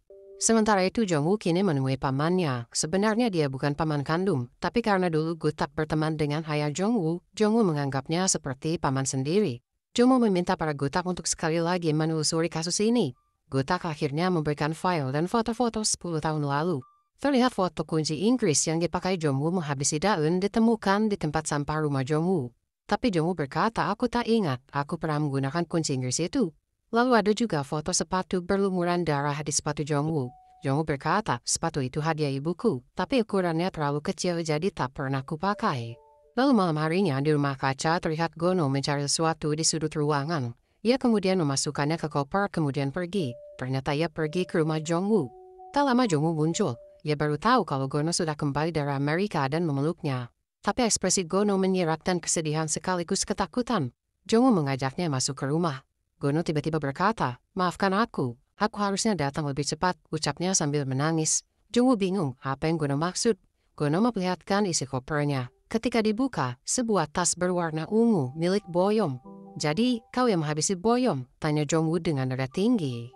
Sementara itu Jongwoo kini menemui pamannya. Sebenarnya dia bukan paman kandung, tapi karena dulu Gutak berteman dengan ayah Jongwoo, Jongwoo menganggapnya seperti paman sendiri. Jongwoo meminta para Gutak untuk sekali lagi menelusuri kasus ini. Gutak akhirnya memberikan file dan foto-foto 10 tahun lalu. Terlihat foto kunci Inggris yang dipakai Jongwoo menghabisi Daun ditemukan di tempat sampah rumah Jongwoo. Tapi Jongwoo berkata, aku tak ingat, aku pernah menggunakan kunci Inggris itu. Lalu ada juga foto sepatu berlumuran darah di sepatu Jongwoo. Jongwoo berkata, sepatu itu hadiah ibuku, tapi ukurannya terlalu kecil jadi tak pernah kupakai. Lalu malam harinya di rumah kaca terlihat Gono mencari sesuatu di sudut ruangan. Ia kemudian memasukkannya ke koper kemudian pergi. Ternyata ia pergi ke rumah Jongwoo. Tak lama Jongwoo muncul. Ia baru tahu kalau Gono sudah kembali dari Amerika dan memeluknya. Tapi ekspresi Gono menyiratkan kesedihan sekaligus ketakutan. Jongwoo mengajaknya masuk ke rumah. Gono tiba-tiba berkata, maafkan aku harusnya datang lebih cepat, ucapnya sambil menangis. Jongwoo bingung apa yang Gono maksud. Gono memperlihatkan isi kopernya. Ketika dibuka, sebuah tas berwarna ungu milik Boyong. Jadi, kau yang menghabisi Boyong? Tanya Jongwoo dengan nada tinggi.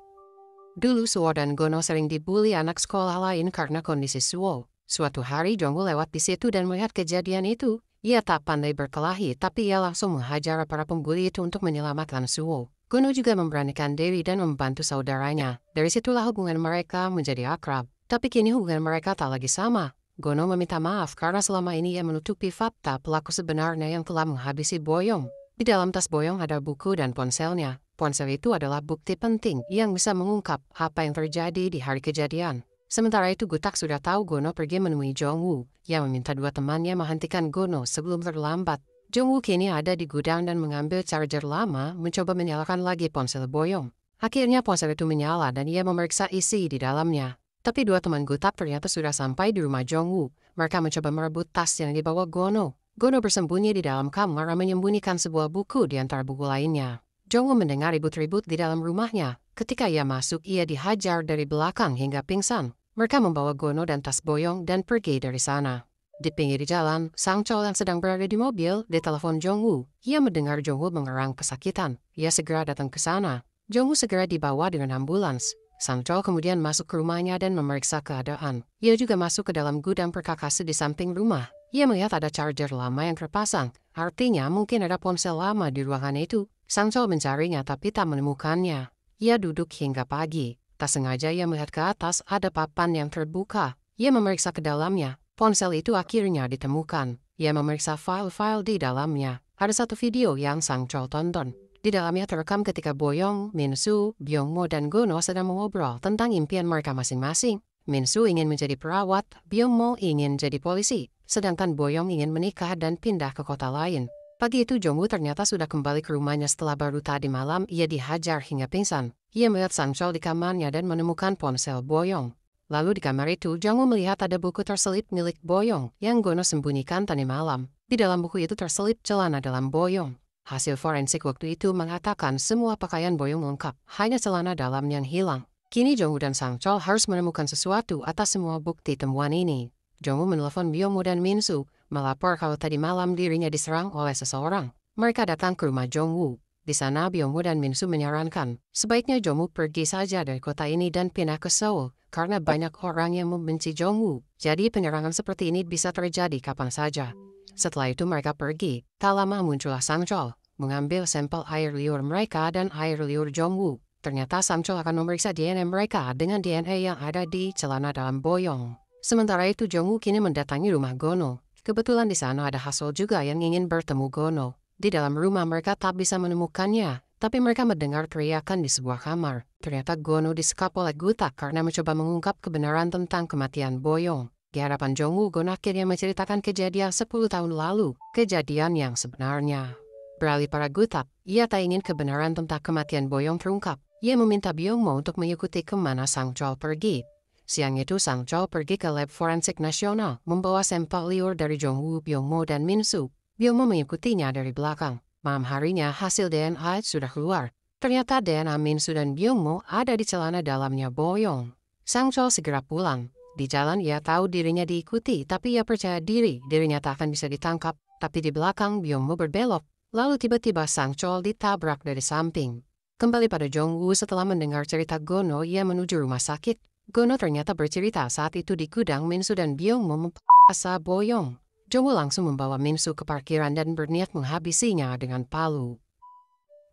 Dulu Suwo dan Gono sering dibully anak sekolah lain karena kondisi Suwo. Suatu hari Jongwoo lewat di situ dan melihat kejadian itu. Ia tak pandai berkelahi, tapi ia langsung menghajar para pembuli itu untuk menyelamatkan Suwo. Gono juga memberanikan diri dan membantu saudaranya. Dari situlah hubungan mereka menjadi akrab. Tapi kini hubungan mereka tak lagi sama. Gono meminta maaf karena selama ini ia menutupi fakta pelaku sebenarnya yang telah menghabisi Boyong. Di dalam tas Boyong ada buku dan ponselnya. Ponsel itu adalah bukti penting yang bisa mengungkap apa yang terjadi di hari kejadian. Sementara itu Gutak sudah tahu Gono pergi menemui Jongwoo. Ia meminta dua temannya menghentikan Gono sebelum terlambat. Jongwoo kini ada di gudang dan mengambil charger lama mencoba menyalakan lagi ponsel Boyong. Akhirnya ponsel itu menyala dan ia memeriksa isi di dalamnya. Tapi dua teman Gutak ternyata sudah sampai di rumah Jongwoo. Mereka mencoba merebut tas yang dibawa Gono. Gono bersembunyi di dalam kamar dan menyembunyikan sebuah buku di antara buku lainnya. Jongwoo mendengar ribut-ribut di dalam rumahnya. Ketika ia masuk, ia dihajar dari belakang hingga pingsan. Mereka membawa Gono dan tas Boyong dan pergi dari sana. Di pinggir jalan, Sang Chol yang sedang berada di mobil ditelepon Jongwoo. Ia mendengar Jongwoo mengerang kesakitan. Ia segera datang ke sana. Jongwoo segera dibawa dengan ambulans. Sang Chol kemudian masuk ke rumahnya dan memeriksa keadaan. Ia juga masuk ke dalam gudang perkakas di samping rumah. Ia melihat ada charger lama yang terpasang. Artinya mungkin ada ponsel lama di ruangan itu. Sang Chol mencarinya tapi tak menemukannya. Ia duduk hingga pagi. Tak sengaja ia melihat ke atas ada papan yang terbuka. Ia memeriksa ke dalamnya. Ponsel itu akhirnya ditemukan. Ia memeriksa file-file di dalamnya. Ada satu video yang Sang Chol tonton. Di dalamnya terekam ketika Boyong, Minsu, Byungmo, dan Gono sedang mengobrol tentang impian mereka masing-masing. Minsu ingin menjadi perawat, Byungmo ingin jadi polisi, sedangkan Boyong ingin menikah dan pindah ke kota lain. Pagi itu Jongwoo ternyata sudah kembali ke rumahnya setelah baru tadi malam ia dihajar hingga pingsan. Ia melihat Sang Chol di kamarnya dan menemukan ponsel Boyong. Lalu di kamar itu Jongwoo melihat ada buku terselip milik Boyong yang Gono sembunyikan tadi malam. Di dalam buku itu terselip celana dalam Boyong. Hasil forensik waktu itu mengatakan semua pakaian Boyong lengkap, hanya celana dalam yang hilang. Kini Jongwoo dan Sang Chol harus menemukan sesuatu atas semua bukti temuan ini. Jongwoo menelpon Byungmo dan Minsu, melapor kalau tadi malam dirinya diserang oleh seseorang. Mereka datang ke rumah Jongwoo. Di sana Byungmo dan Minsu menyarankan, sebaiknya Jongwoo pergi saja dari kota ini dan pindah ke Seoul, karena banyak orang yang membenci Jongwoo. Jadi penyerangan seperti ini bisa terjadi kapan saja. Setelah itu mereka pergi. Tak lama muncullah Sang Chol, mengambil sampel air liur mereka dan air liur Jongwoo. Ternyata Sang Chol akan memeriksa DNA mereka dengan DNA yang ada di celana dalam Boyong. Sementara itu Jongwoo kini mendatangi rumah Gono. Kebetulan di sana ada Hasol juga yang ingin bertemu Gono. Di dalam rumah mereka tak bisa menemukannya, tapi mereka mendengar teriakan di sebuah kamar. Ternyata Gono disekap oleh Gutak karena mencoba mengungkap kebenaran tentang kematian Boyong. Di hadapan Jongwoo, Gono akhirnya menceritakan kejadian 10 tahun lalu, kejadian yang sebenarnya. Beralih pada Gutak, ia tak ingin kebenaran tentang kematian Boyong terungkap. Ia meminta Byungmo untuk mengikuti kemana Sang Chol pergi. Siang itu Sang Chol pergi ke lab forensik nasional, membawa sampel liur dari Jongwoo, Byungmo, dan Minsu. Byungmo mengikutinya dari belakang. Malam harinya hasil DNA sudah keluar. Ternyata DNA Minsu dan Byungmo ada di celana dalamnya Boyong. Sang Chol segera pulang. Di jalan ia tahu dirinya diikuti, tapi ia percaya dirinya tak akan bisa ditangkap. Tapi di belakang Byungmo berbelok. Lalu tiba-tiba Sang Chol ditabrak dari samping. Kembali pada Jongwoo setelah mendengar cerita Gono, ia menuju rumah sakit. Gono ternyata bercerita saat itu di gudang Minsu dan Byungmo mempaksa Boyong. Jongwoo langsung membawa Minsu ke parkiran dan berniat menghabisinya dengan palu.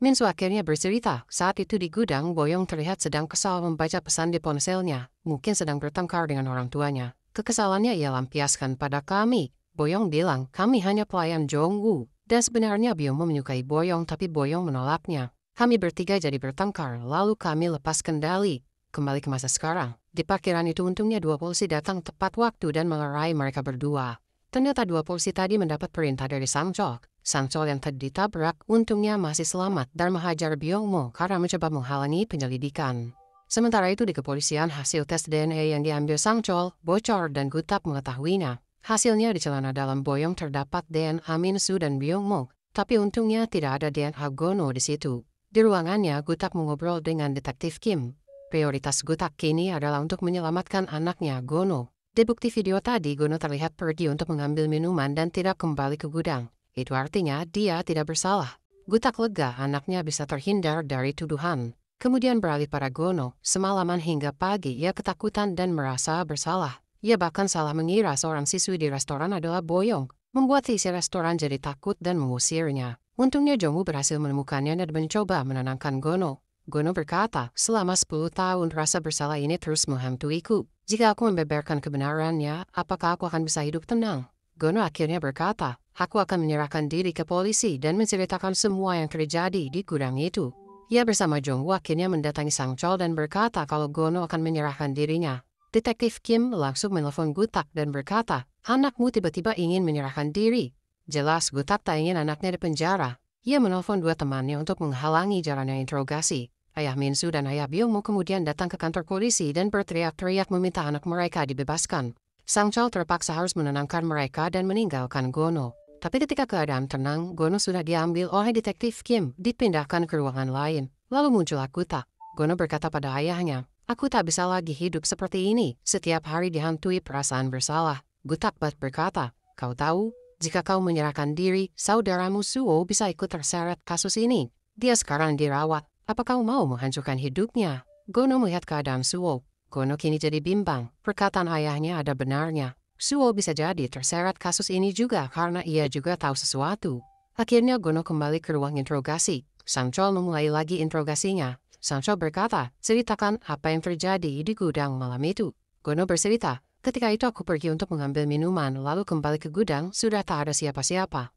Minsu akhirnya bercerita, saat itu di gudang Boyong terlihat sedang kesal membaca pesan di ponselnya, mungkin sedang bertengkar dengan orang tuanya. Kekesalannya ia lampiaskan pada kami. Boyong bilang, kami hanya pelayan Jongwoo. Dan sebenarnya Byungmo menyukai Boyong tapi Boyong menolaknya. Kami bertiga jadi bertengkar, lalu kami lepas kendali. Kembali ke masa sekarang. Di parkiran itu untungnya 2 polisi datang tepat waktu dan melerai mereka berdua. Ternyata 2 polisi tadi mendapat perintah dari Sang Chol. Sang Chol yang tadi ditabrak untungnya masih selamat dan menghajar Byungmo karena mencoba menghalangi penyelidikan. Sementara itu di kepolisian hasil tes DNA yang diambil Sang Chol bocor dan Gutak mengetahuinya. Hasilnya di celana dalam Boyong terdapat DNA Minsu dan Byungmo, tapi untungnya tidak ada DNA Gono di situ. Di ruangannya, Gutak mengobrol dengan detektif Kim. Prioritas Gutak kini adalah untuk menyelamatkan anaknya, Gono. Di bukti video tadi, Gono terlihat pergi untuk mengambil minuman dan tidak kembali ke gudang. Itu artinya dia tidak bersalah. Gutak lega anaknya bisa terhindar dari tuduhan. Kemudian beralih pada Gono. Semalaman hingga pagi, ia ketakutan dan merasa bersalah. Ia bahkan salah mengira seorang siswi di restoran adalah Boyong, membuat isi restoran jadi takut dan mengusirnya. Untungnya Jongwoo berhasil menemukannya dan mencoba menenangkan Gono. Gono berkata, selama 10 tahun rasa bersalah ini terus menghantuiku. Jika aku membeberkan kebenarannya, apakah aku akan bisa hidup tenang? Gono akhirnya berkata, aku akan menyerahkan diri ke polisi dan menceritakan semua yang terjadi di gudang itu. Ia bersama Jongwoo akhirnya mendatangi Sang Chol dan berkata kalau Gono akan menyerahkan dirinya. Detektif Kim langsung menelpon Gutak dan berkata, anakmu tiba-tiba ingin menyerahkan diri. Jelas Gutak tak ingin anaknya dipenjara. Ia menelpon 2 temannya untuk menghalangi jalannya interogasi. Ayah Minsu dan ayah Byungmo kemudian datang ke kantor polisi dan berteriak-teriak meminta anak mereka dibebaskan. Sang Chol terpaksa harus menenangkan mereka dan meninggalkan Gono. Tapi ketika keadaan tenang, Gono sudah diambil oleh detektif Kim, dipindahkan ke ruangan lain. Lalu muncullah Gutak. Gono berkata pada ayahnya, aku tak bisa lagi hidup seperti ini, setiap hari dihantui perasaan bersalah. Gutak berkata, kau tahu? Jika kau menyerahkan diri, saudaramu Suo bisa ikut terseret kasus ini. Dia sekarang dirawat. Apa kau mau menghancurkan hidupnya? Gono melihat keadaan Suo. Gono kini jadi bimbang. Perkataan ayahnya ada benarnya. Suo bisa jadi terseret kasus ini juga karena ia juga tahu sesuatu. Akhirnya Gono kembali ke ruang interogasi. Sang Chol memulai lagi interogasinya. Sang Chol berkata, ceritakan apa yang terjadi di gudang malam itu. Gono bercerita, ketika itu aku pergi untuk mengambil minuman lalu kembali ke gudang, sudah tak ada siapa-siapa.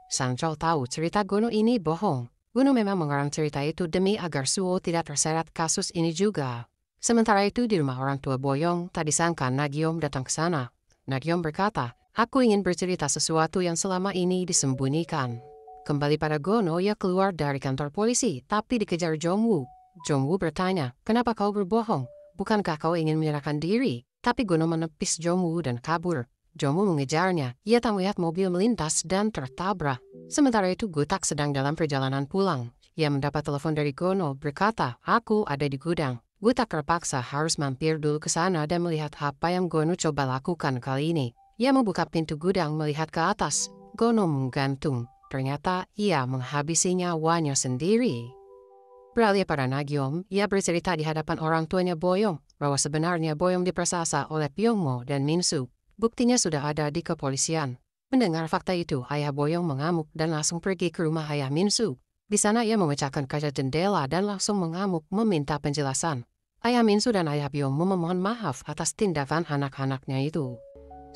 Sang Chol tahu cerita Gono ini bohong. Gono memang mengarang cerita itu demi agar Suo tidak terseret kasus ini juga. Sementara itu di rumah orang tua Boyong, tak disangka Nagyom datang ke sana. Nagyom berkata, "Aku ingin bercerita sesuatu yang selama ini disembunyikan." Kembali pada Gono, ia keluar dari kantor polisi, tapi dikejar Jongwoo. Jongwoo bertanya, "Kenapa kau berbohong? Bukankah kau ingin menyerahkan diri?" Tapi Gono menepis Jongwoo dan kabur. Jongwoo mengejarnya, ia tak melihat mobil melintas dan tertabrak. Sementara itu Gutak sedang dalam perjalanan pulang. Ia mendapat telepon dari Gono berkata, "Aku ada di gudang." Gutak terpaksa harus mampir dulu ke sana dan melihat apa yang Gono coba lakukan kali ini. Ia membuka pintu gudang melihat ke atas. Gono menggantung. Ternyata ia menghabisi nyawanya sendiri. Beralih pada Nagyom, ia bercerita di hadapan orang tuanya Boyong bahwa sebenarnya Boyong dipersasa oleh Byungmo dan Minsu. Buktinya sudah ada di kepolisian. Mendengar fakta itu, ayah Boyong mengamuk dan langsung pergi ke rumah ayah Minsu. Di sana ia memecahkan kaca jendela dan langsung mengamuk meminta penjelasan. Ayah Minsu dan ayah Byungmo memohon maaf atas tindakan anak-anaknya itu.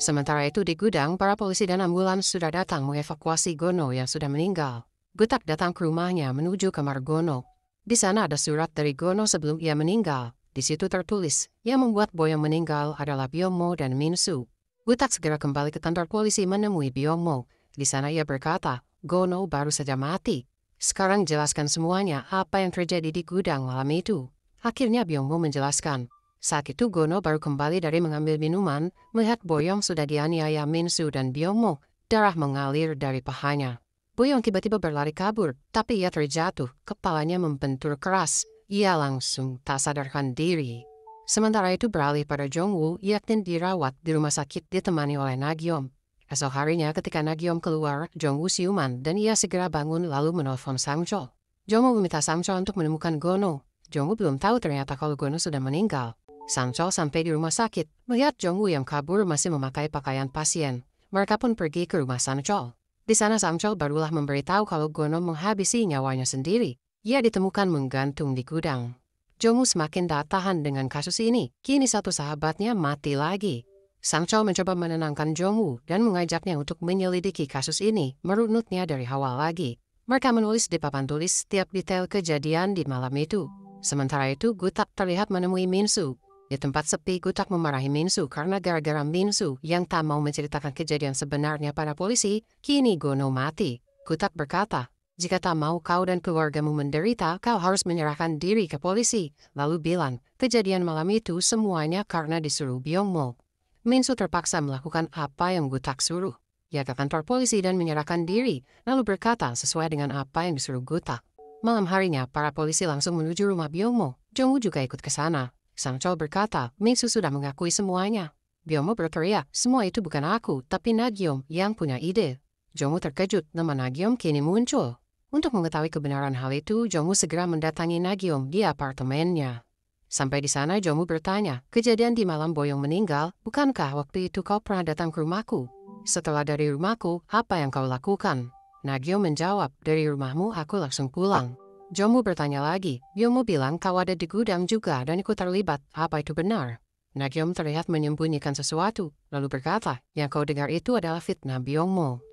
Sementara itu di gudang, para polisi dan ambulans sudah datang mengevakuasi Gono yang sudah meninggal. Gutak datang ke rumahnya menuju kamar Gono. Di sana ada surat dari Gono sebelum ia meninggal. Di situ tertulis, yang membuat Boyong meninggal adalah Byungmo dan Minsu. Gutak segera kembali ke kantor polisi menemui Byungmo. Di sana ia berkata, "Gono baru saja mati. Sekarang jelaskan semuanya apa yang terjadi di gudang malam itu." Akhirnya Byungmo menjelaskan. Saat itu Gono baru kembali dari mengambil minuman, melihat Boyong sudah dianiaya Minsu dan Byungmo. Darah mengalir dari pahanya. Boyong tiba-tiba berlari kabur, tapi ia terjatuh, kepalanya membentur keras. Ia langsung tak sadarkan diri. Sementara itu beralih pada Jongwoo, ia dirawat di rumah sakit ditemani oleh Nagyom. Esok harinya ketika Nagyom keluar, Jongwoo siuman dan ia segera bangun lalu menelpon Sang Chol. Jongwoo meminta Sang Chol untuk menemukan Gono. Jongwoo belum tahu ternyata kalau Gono sudah meninggal. Sang Chol sampai di rumah sakit, melihat Jongwoo yang kabur masih memakai pakaian pasien. Mereka pun pergi ke rumah Sang Chol. Di sana Sang Chol barulah memberitahu kalau Gono menghabisi nyawanya sendiri. Ia ditemukan menggantung di gudang. Jongwoo semakin tak tahan dengan kasus ini. Kini satu sahabatnya mati lagi. Sang Chol mencoba menenangkan Jongwoo dan mengajaknya untuk menyelidiki kasus ini, merunutnya dari awal lagi. Mereka menulis di papan tulis setiap detail kejadian di malam itu. Sementara itu Gutak terlihat menemui Minsu. Di tempat sepi, Gutak memarahi Minsu karena gara-gara Minsu yang tak mau menceritakan kejadian sebenarnya pada polisi, kini Gono mati. Gutak berkata, "Jika tak mau kau dan keluargamu menderita, kau harus menyerahkan diri ke polisi." Lalu bilang, kejadian malam itu semuanya karena disuruh Byungmo. Minsu terpaksa melakukan apa yang Gutak suruh. Ia ke kantor polisi dan menyerahkan diri, lalu berkata sesuai dengan apa yang disuruh Gutak. Malam harinya, para polisi langsung menuju rumah Byungmo. Jongwoo juga ikut ke sana. Sang Chol berkata, Minsu sudah mengakui semuanya. Byungmo berteriak, "Semua itu bukan aku, tapi Nagyom yang punya ide." Jongwoo terkejut, nama Nagyom kini muncul. Untuk mengetahui kebenaran hal itu, Jongwoo segera mendatangi Nagyom di apartemennya. Sampai di sana Jongwoo bertanya, "Kejadian di malam Boyong meninggal, bukankah waktu itu kau pernah datang ke rumahku? Setelah dari rumahku, apa yang kau lakukan?" Nagyom menjawab, "Dari rumahmu aku langsung pulang." Jongwoo bertanya lagi, "Byungmo bilang kau ada di gudang juga dan ikut terlibat, apa itu benar?" Nagyom terlihat menyembunyikan sesuatu, lalu berkata, "Yang kau dengar itu adalah fitnah Byungmo."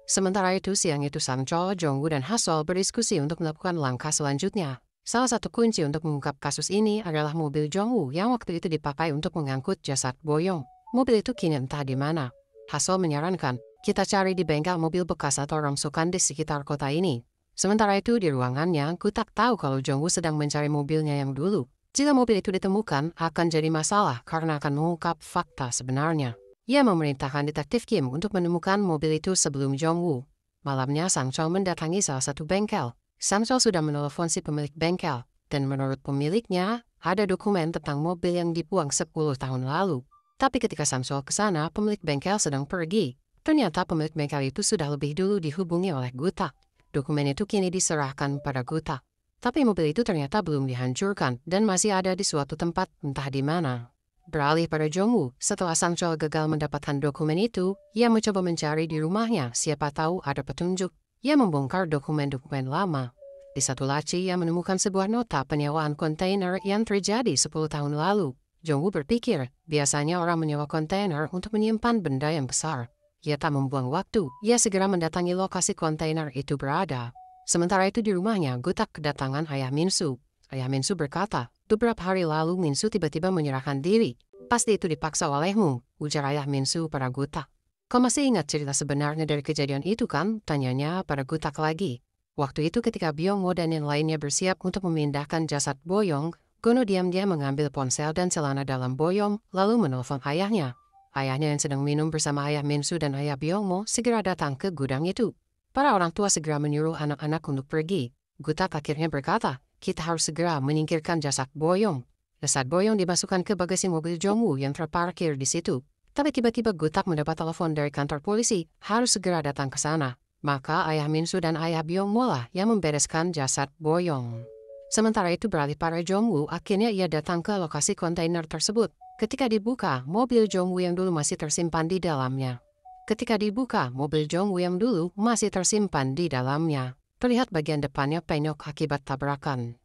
Sementara itu siang itu Sang Chol, Jongwoo dan Hasol berdiskusi untuk melakukan langkah selanjutnya. Salah satu kunci untuk mengungkap kasus ini adalah mobil Jongwoo yang waktu itu dipakai untuk mengangkut jasad Boyong. Mobil itu kini entah di mana. Hasol menyarankan, "Kita cari di bengkel mobil bekas atau rongsokan di sekitar kota ini." Sementara itu di ruangannya, Gutak tahu kalau Jongwoo sedang mencari mobilnya yang dulu. Jika mobil itu ditemukan, akan jadi masalah karena akan mengungkap fakta sebenarnya. Ia memerintahkan detektif Kim untuk menemukan mobil itu sebelum Jongwoo. Malamnya Sang Chol mendatangi salah satu bengkel. Sang Chol sudah menelepon si pemilik bengkel, dan menurut pemiliknya, ada dokumen tentang mobil yang dibuang 10 tahun lalu. Tapi ketika Sang Chol ke sana, pemilik bengkel sedang pergi. Ternyata pemilik bengkel itu sudah lebih dulu dihubungi oleh Gutak. Dokumen itu kini diserahkan pada Gutak. Tapi mobil itu ternyata belum dihancurkan dan masih ada di suatu tempat entah di mana. Beralih pada Jongwoo, setelah Sang Chol gagal mendapatkan dokumen itu, ia mencoba mencari di rumahnya, siapa tahu ada petunjuk. Ia membongkar dokumen-dokumen lama. Di satu laci ia menemukan sebuah nota penyewaan kontainer yang terjadi 10 tahun lalu. Jongwoo berpikir, biasanya orang menyewa kontainer untuk menyimpan benda yang besar. Ia tak membuang waktu, ia segera mendatangi lokasi kontainer itu berada. Sementara itu di rumahnya, Gutak kedatangan Ayah Minsu. Ayah Minsu berkata, beberapa hari lalu Minsu tiba-tiba menyerahkan diri. Pasti itu dipaksa olehmu, ujar Ayah Minsu pada Gutak. Kau masih ingat cerita sebenarnya dari kejadian itu kan? Tanyanya pada Gutak lagi. Waktu itu ketika Byongmo dan yang lainnya bersiap untuk memindahkan jasad Boyong, Gono diam-diam mengambil ponsel dan celana dalam Boyong, lalu menelpon ayahnya. Ayahnya yang sedang minum bersama Ayah Minsu dan Ayah Byongmo segera datang ke gudang itu. Para orang tua segera menyuruh anak-anak untuk pergi. Gutak akhirnya berkata, kita harus segera menyingkirkan jasad Boyong. Jasad Boyong dimasukkan ke bagasi mobil Jongwoo yang terparkir di situ. Tapi tiba-tiba Gutak mendapat telepon dari kantor polisi, harus segera datang ke sana. Maka Ayah Minsu dan Ayah Byongmo lah yang membereskan jasad Boyong. Sementara itu beralih pada Jongwoo, akhirnya ia datang ke lokasi kontainer tersebut. Ketika dibuka, mobil Jongwoo yang dulu masih tersimpan di dalamnya. Terlihat bagian depannya penyok akibat tabrakan.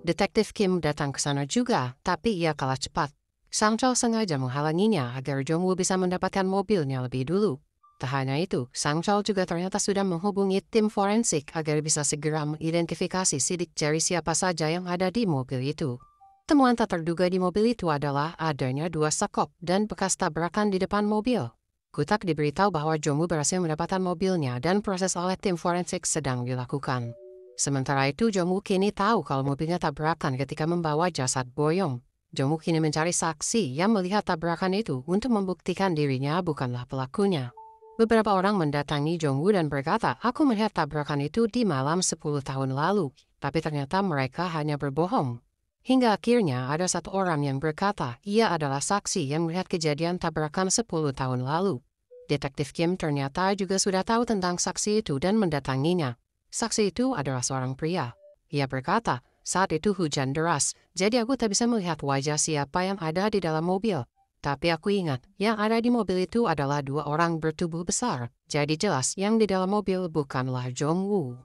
Detektif Kim datang ke sana juga, tapi ia kalah cepat. Sang Chol sengaja menghalanginya agar Jongwoo bisa mendapatkan mobilnya lebih dulu. Tak hanya itu, Sang Chol juga ternyata sudah menghubungi tim forensik agar bisa segera mengidentifikasi sidik jari siapa saja yang ada di mobil itu. Temuan tak terduga di mobil itu adalah adanya 2 sekop dan bekas tabrakan di depan mobil. Gutak diberitahu bahwa Jongwoo berhasil mendapatkan mobilnya dan proses oleh tim forensik sedang dilakukan. Sementara itu Jongwoo kini tahu kalau mobilnya tabrakan ketika membawa jasad Boyong. Jongwoo kini mencari saksi yang melihat tabrakan itu untuk membuktikan dirinya bukanlah pelakunya. Beberapa orang mendatangi Jongwoo dan berkata, aku melihat tabrakan itu di malam 10 tahun lalu, tapi ternyata mereka hanya berbohong. Hingga akhirnya ada satu orang yang berkata, ia adalah saksi yang melihat kejadian tabrakan 10 tahun lalu. Detektif Kim ternyata juga sudah tahu tentang saksi itu dan mendatanginya. Saksi itu adalah seorang pria. Ia berkata, saat itu hujan deras, jadi aku tak bisa melihat wajah siapa yang ada di dalam mobil. Tapi aku ingat, yang ada di mobil itu adalah 2 orang bertubuh besar, jadi jelas yang di dalam mobil bukanlah Jongwoo.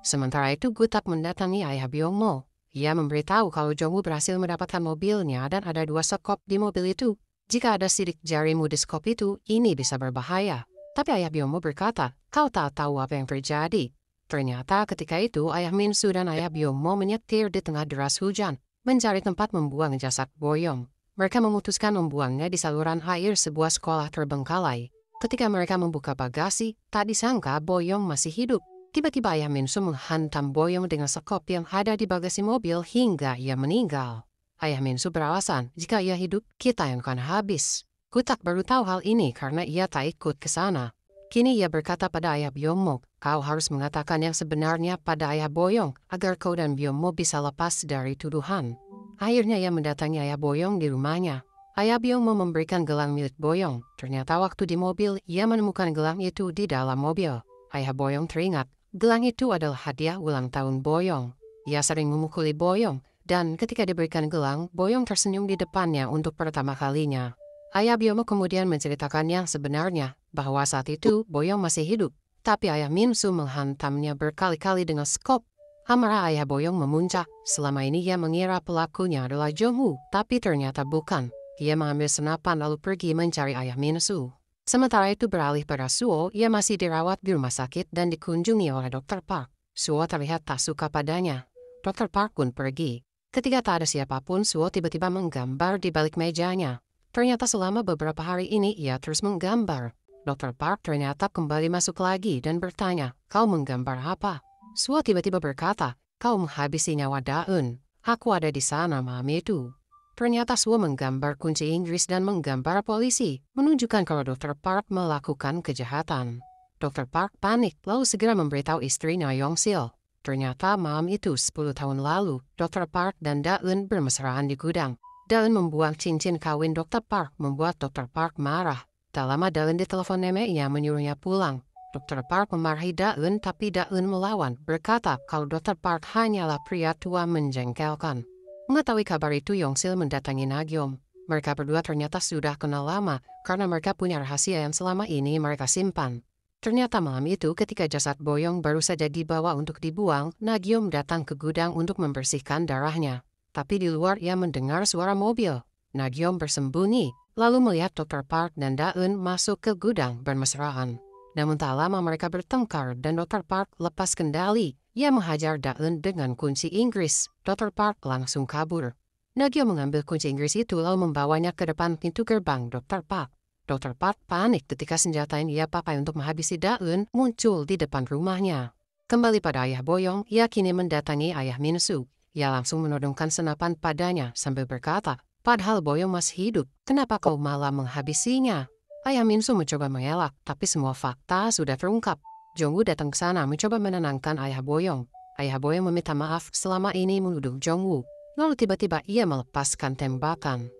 Sementara itu Gutak mendatangi Ayah Byongmo. Ia memberitahu kalau Jongwoo berhasil mendapatkan mobilnya dan ada 2 sekop di mobil itu. Jika ada sidik jarimu di sekop itu, ini bisa berbahaya. Tapi Ayah Byongmo berkata, kau tak tahu apa yang terjadi. Ternyata ketika itu Ayah Minsu dan Ayah Byongmo menyetir di tengah deras hujan, mencari tempat membuang jasad Boyong. Mereka memutuskan membuangnya di saluran air sebuah sekolah terbengkalai. Ketika mereka membuka bagasi, tak disangka Boyong masih hidup. Tiba-tiba Ayah Minsu menghantam Boyong dengan sekop yang ada di bagasi mobil hingga ia meninggal. Ayah Minsu beralasan, jika ia hidup, kita yang akan habis. Gutak baru tahu hal ini karena ia tak ikut ke sana. Kini ia berkata pada Ayah Byongmo, kau harus mengatakan yang sebenarnya pada Ayah Boyong agar kau dan Byongmo bisa lepas dari tuduhan. Akhirnya ia mendatangi Ayah Boyong di rumahnya. Ayah Byongmo memberikan gelang milik Boyong. Ternyata waktu di mobil, ia menemukan gelang itu di dalam mobil. Ayah Boyong teringat, gelang itu adalah hadiah ulang tahun Boyong. Ia sering memukuli Boyong, dan ketika diberikan gelang, Boyong tersenyum di depannya untuk pertama kalinya. Ayah Byongmo kemudian menceritakan yang sebenarnya, bahwa saat itu Boyong masih hidup, tapi Ayah Minsu menghantamnya berkali-kali dengan skop. Amarah Ayah Boyong memuncak, selama ini ia mengira pelakunya adalah Jongwoo, tapi ternyata bukan. Ia mengambil senapan lalu pergi mencari Ayah Minsu. Sementara itu beralih pada Suo, ia masih dirawat di rumah sakit dan dikunjungi oleh Dr. Park. Suo terlihat tak suka padanya. Dr. Park pun pergi. Ketika tak ada siapapun, Suo tiba-tiba menggambar di balik mejanya. Ternyata selama beberapa hari ini ia terus menggambar. Dr. Park ternyata kembali masuk lagi dan bertanya, kau menggambar apa? Suo tiba-tiba berkata, kau menghabisi nyawa Daun. Aku ada di sana malam itu. Ternyata Suo menggambar kunci Inggris dan menggambar polisi, menunjukkan kalau Dr. Park melakukan kejahatan. Dr. Park panik, lalu segera memberitahu istrinya Yongsil. Ternyata malam itu 10 tahun lalu, Dr. Park dan Daun bermesraan di gudang. Daun membuang cincin kawin Dr. Park, membuat Dr. Park marah. Tak lama Daun ditelepon neneknya menyuruhnya pulang. Dr. Park memarahi Daun, tapi Daun melawan, berkata kalau Dr. Park hanyalah pria tua menjengkelkan. Mengetahui kabar itu, Yongsil mendatangi Nagyom. Mereka berdua ternyata sudah kenal lama, karena mereka punya rahasia yang selama ini mereka simpan. Ternyata malam itu ketika jasad Boyong baru saja dibawa untuk dibuang, Nagyom datang ke gudang untuk membersihkan darahnya. Tapi di luar ia mendengar suara mobil. Nagyom bersembunyi. lalu melihat Dr. Park dan Daun masuk ke gudang bermesraan. Namun tak lama mereka bertengkar dan Dr. Park lepas kendali. Ia menghajar Daun dengan kunci Inggris. Dr. Park langsung kabur. Nagio mengambil kunci Inggris itu lalu membawanya ke depan pintu gerbang Dr. Park. Dr. Park panik ketika senjata yang ia pakai untuk menghabisi Daun muncul di depan rumahnya. Kembali pada Ayah Boyong, ia kini mendatangi Ayah Minsu. Ia langsung menodongkan senapan padanya sambil berkata, "Padahal Boyong masih hidup, kenapa kau malah menghabisinya?" Ayah Minsu mencoba mengelak, tapi semua fakta sudah terungkap. Jongwoo datang ke sana mencoba menenangkan Ayah Boyong. Ayah Boyong meminta maaf selama ini menuduh Jongwoo. Lalu tiba-tiba ia melepaskan tembakan.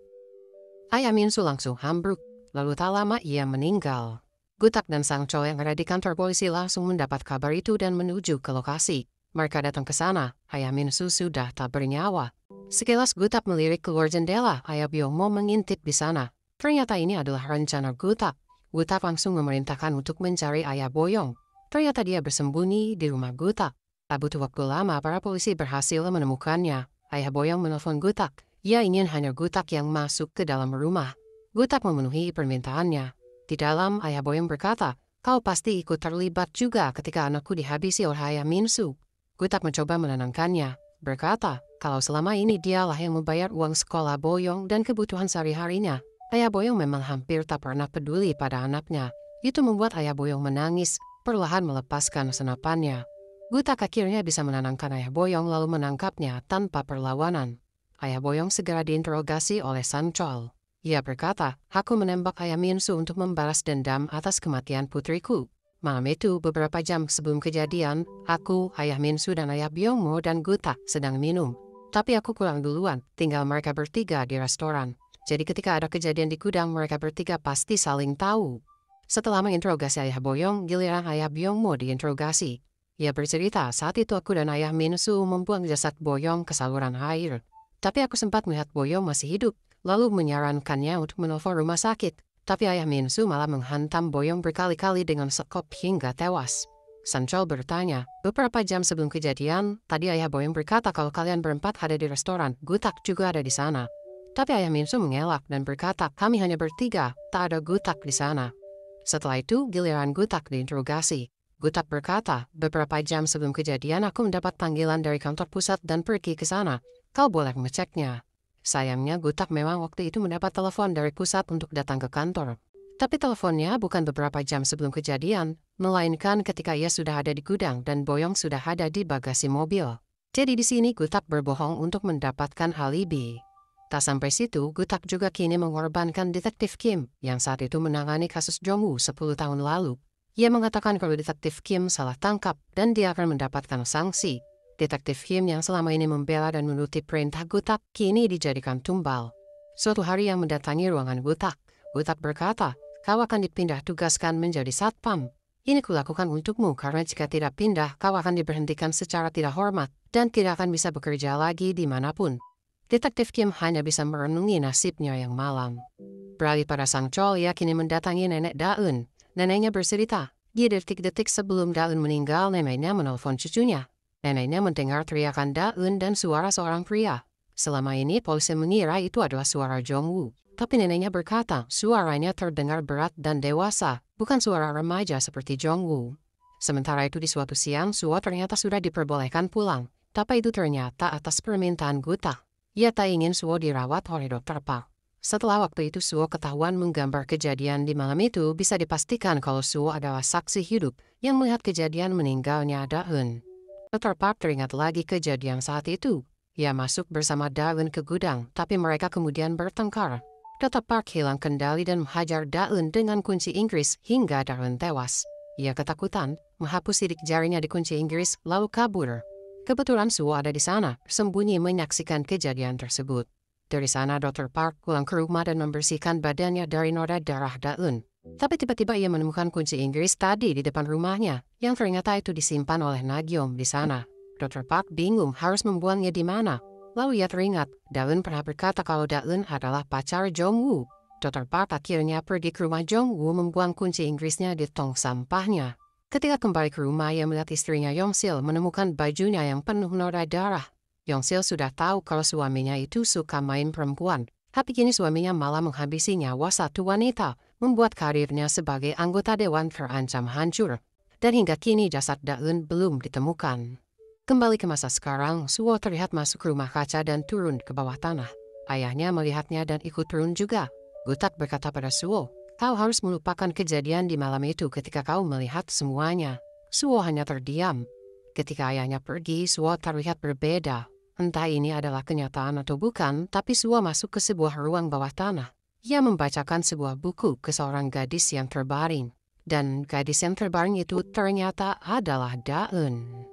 Ayah Minsu langsung ambruk, lalu tak lama ia meninggal. Gutak dan Sang Chol yang ada di kantor polisi langsung mendapat kabar itu dan menuju ke lokasi. Mereka datang ke sana, Ayah Minsu sudah tak bernyawa. Sekilas Gutak melirik keluar jendela, Ayah Byung-mo mengintip di sana. Ternyata ini adalah rencana Gutak. Gutak langsung memerintahkan untuk mencari Ayah Boyong. Ternyata dia bersembunyi di rumah Gutak. Tak butuh waktu lama para polisi berhasil menemukannya. Ayah Boyong menelpon Gutak. Ia ingin hanya Gutak yang masuk ke dalam rumah. Gutak memenuhi permintaannya. Di dalam, Ayah Boyong berkata, "Kau pasti ikut terlibat juga ketika anakku dihabisi oleh Ayah Minsu." Gutak mencoba menenangkannya, berkata, kalau selama ini dialah yang membayar uang sekolah Boyong dan kebutuhan sehari-harinya. Ayah Boyong memang hampir tak pernah peduli pada anaknya. Itu membuat Ayah Boyong menangis, perlahan melepaskan senapannya. Gutak akhirnya bisa menenangkan Ayah Boyong lalu menangkapnya tanpa perlawanan. Ayah Boyong segera diinterogasi oleh Sang Chol. Ia berkata, "Aku menembak Ayah Minsu untuk membalas dendam atas kematian putriku. Malam itu, beberapa jam sebelum kejadian, aku, Ayah Minsu dan Ayah Byung-mo dan Gutak sedang minum. Tapi aku pulang duluan, tinggal mereka bertiga di restoran. Jadi ketika ada kejadian di gudang, mereka bertiga pasti saling tahu." Setelah menginterogasi Ayah Boyong, giliran Ayah Byung-mo diinterogasi. Ia bercerita, "Saat itu aku dan Ayah Minsu membuang jasad Boyong ke saluran air. Tapi aku sempat melihat Boyong masih hidup, lalu menyarankannya untuk menelpon rumah sakit. Tapi Ayah Minsu malah menghantam Boyong berkali-kali dengan sekop hingga tewas." Sang Chol bertanya, "Beberapa jam sebelum kejadian, tadi Ayah Boyong berkata kalau kalian berempat ada di restoran, Gutak juga ada di sana." Tapi Ayah Minsu mengelak dan berkata, "Kami hanya bertiga, tak ada Gutak di sana." Setelah itu, giliran Gutak diinterogasi. Gutak berkata, "Beberapa jam sebelum kejadian aku mendapat panggilan dari kantor pusat dan pergi ke sana. Kau boleh mengeceknya." Sayangnya Gutak memang waktu itu mendapat telepon dari pusat untuk datang ke kantor. Tapi teleponnya bukan beberapa jam sebelum kejadian, melainkan ketika ia sudah ada di gudang dan Boyong sudah ada di bagasi mobil. Jadi di sini Gutak berbohong untuk mendapatkan alibi. Tak sampai situ, Gutak juga kini mengorbankan Detektif Kim yang saat itu menangani kasus Jongwoo 10 tahun lalu. Ia mengatakan kalau Detektif Kim salah tangkap dan dia akan mendapatkan sanksi. Detektif Kim yang selama ini membela dan menuruti perintah Gutak kini dijadikan tumbal. Suatu hari yang mendatangi ruangan Gutak, Gutak berkata, "Kau akan dipindah tugaskan menjadi satpam. Ini kulakukan untukmu karena jika tidak pindah, kau akan diberhentikan secara tidak hormat dan tidak akan bisa bekerja lagi dimanapun." Detektif Kim hanya bisa merenungi nasibnya yang malang. Beralih pada Sang Chol, ia kini mendatangi nenek Daun. Neneknya bercerita, di detik-detik sebelum Daun meninggal, neneknya menelpon cucunya. Neneknya mendengar teriakan Daun dan suara seorang pria. Selama ini polisi mengira itu adalah suara Jongwoo. Tapi neneknya berkata, suaranya terdengar berat dan dewasa, bukan suara remaja seperti Jongwoo. Sementara itu di suatu siang, Suo ternyata sudah diperbolehkan pulang. Tapi itu ternyata atas permintaan Gutak. Ia tak ingin Suo dirawat oleh Dr. Park. Setelah waktu itu Suo ketahuan menggambar kejadian di malam itu, bisa dipastikan kalau Suo adalah saksi hidup yang melihat kejadian meninggalnya Daun. Dr. Park teringat lagi kejadian saat itu. Ia masuk bersama Daun ke gudang, tapi mereka kemudian bertengkar. Dr. Park hilang kendali dan menghajar Daun dengan kunci Inggris hingga Daun tewas. Ia ketakutan, menghapus sidik jarinya di kunci Inggris, lalu kabur. Kebetulan Suo ada di sana, sembunyi menyaksikan kejadian tersebut. Dari sana Dr. Park pulang ke rumah dan membersihkan badannya dari noda darah Daun. Tapi tiba-tiba ia menemukan kunci Inggris tadi di depan rumahnya, yang ternyata itu disimpan oleh Nagyom di sana. Dr. Park bingung harus membuangnya di mana. Lalu ia teringat, Daun pernah berkata kalau Daun adalah pacar Jongwoo. Dr. Park akhirnya pergi ke rumah Jongwoo membuang kunci Inggrisnya di tong sampahnya. Ketika kembali ke rumah, ia melihat istrinya Yongsil menemukan bajunya yang penuh noda darah. Yongsil sudah tahu kalau suaminya itu suka main perempuan, Tapi kini suaminya malah menghabisi nyawa satu wanita, membuat karirnya sebagai anggota dewan terancam hancur. Dan hingga kini jasad Daun belum ditemukan. Kembali ke masa sekarang, Suwo terlihat masuk rumah kaca dan turun ke bawah tanah. Ayahnya melihatnya dan ikut turun juga. Gutak berkata pada Suwo, "Kau harus melupakan kejadian di malam itu ketika kau melihat semuanya." Suwo hanya terdiam. Ketika ayahnya pergi, Suwo terlihat berbeda. Entah ini adalah kenyataan atau bukan, tapi Suwo masuk ke sebuah ruang bawah tanah. Ia membacakan sebuah buku ke seorang gadis yang terbaring. Dan gadis yang terbaring itu ternyata adalah Daun.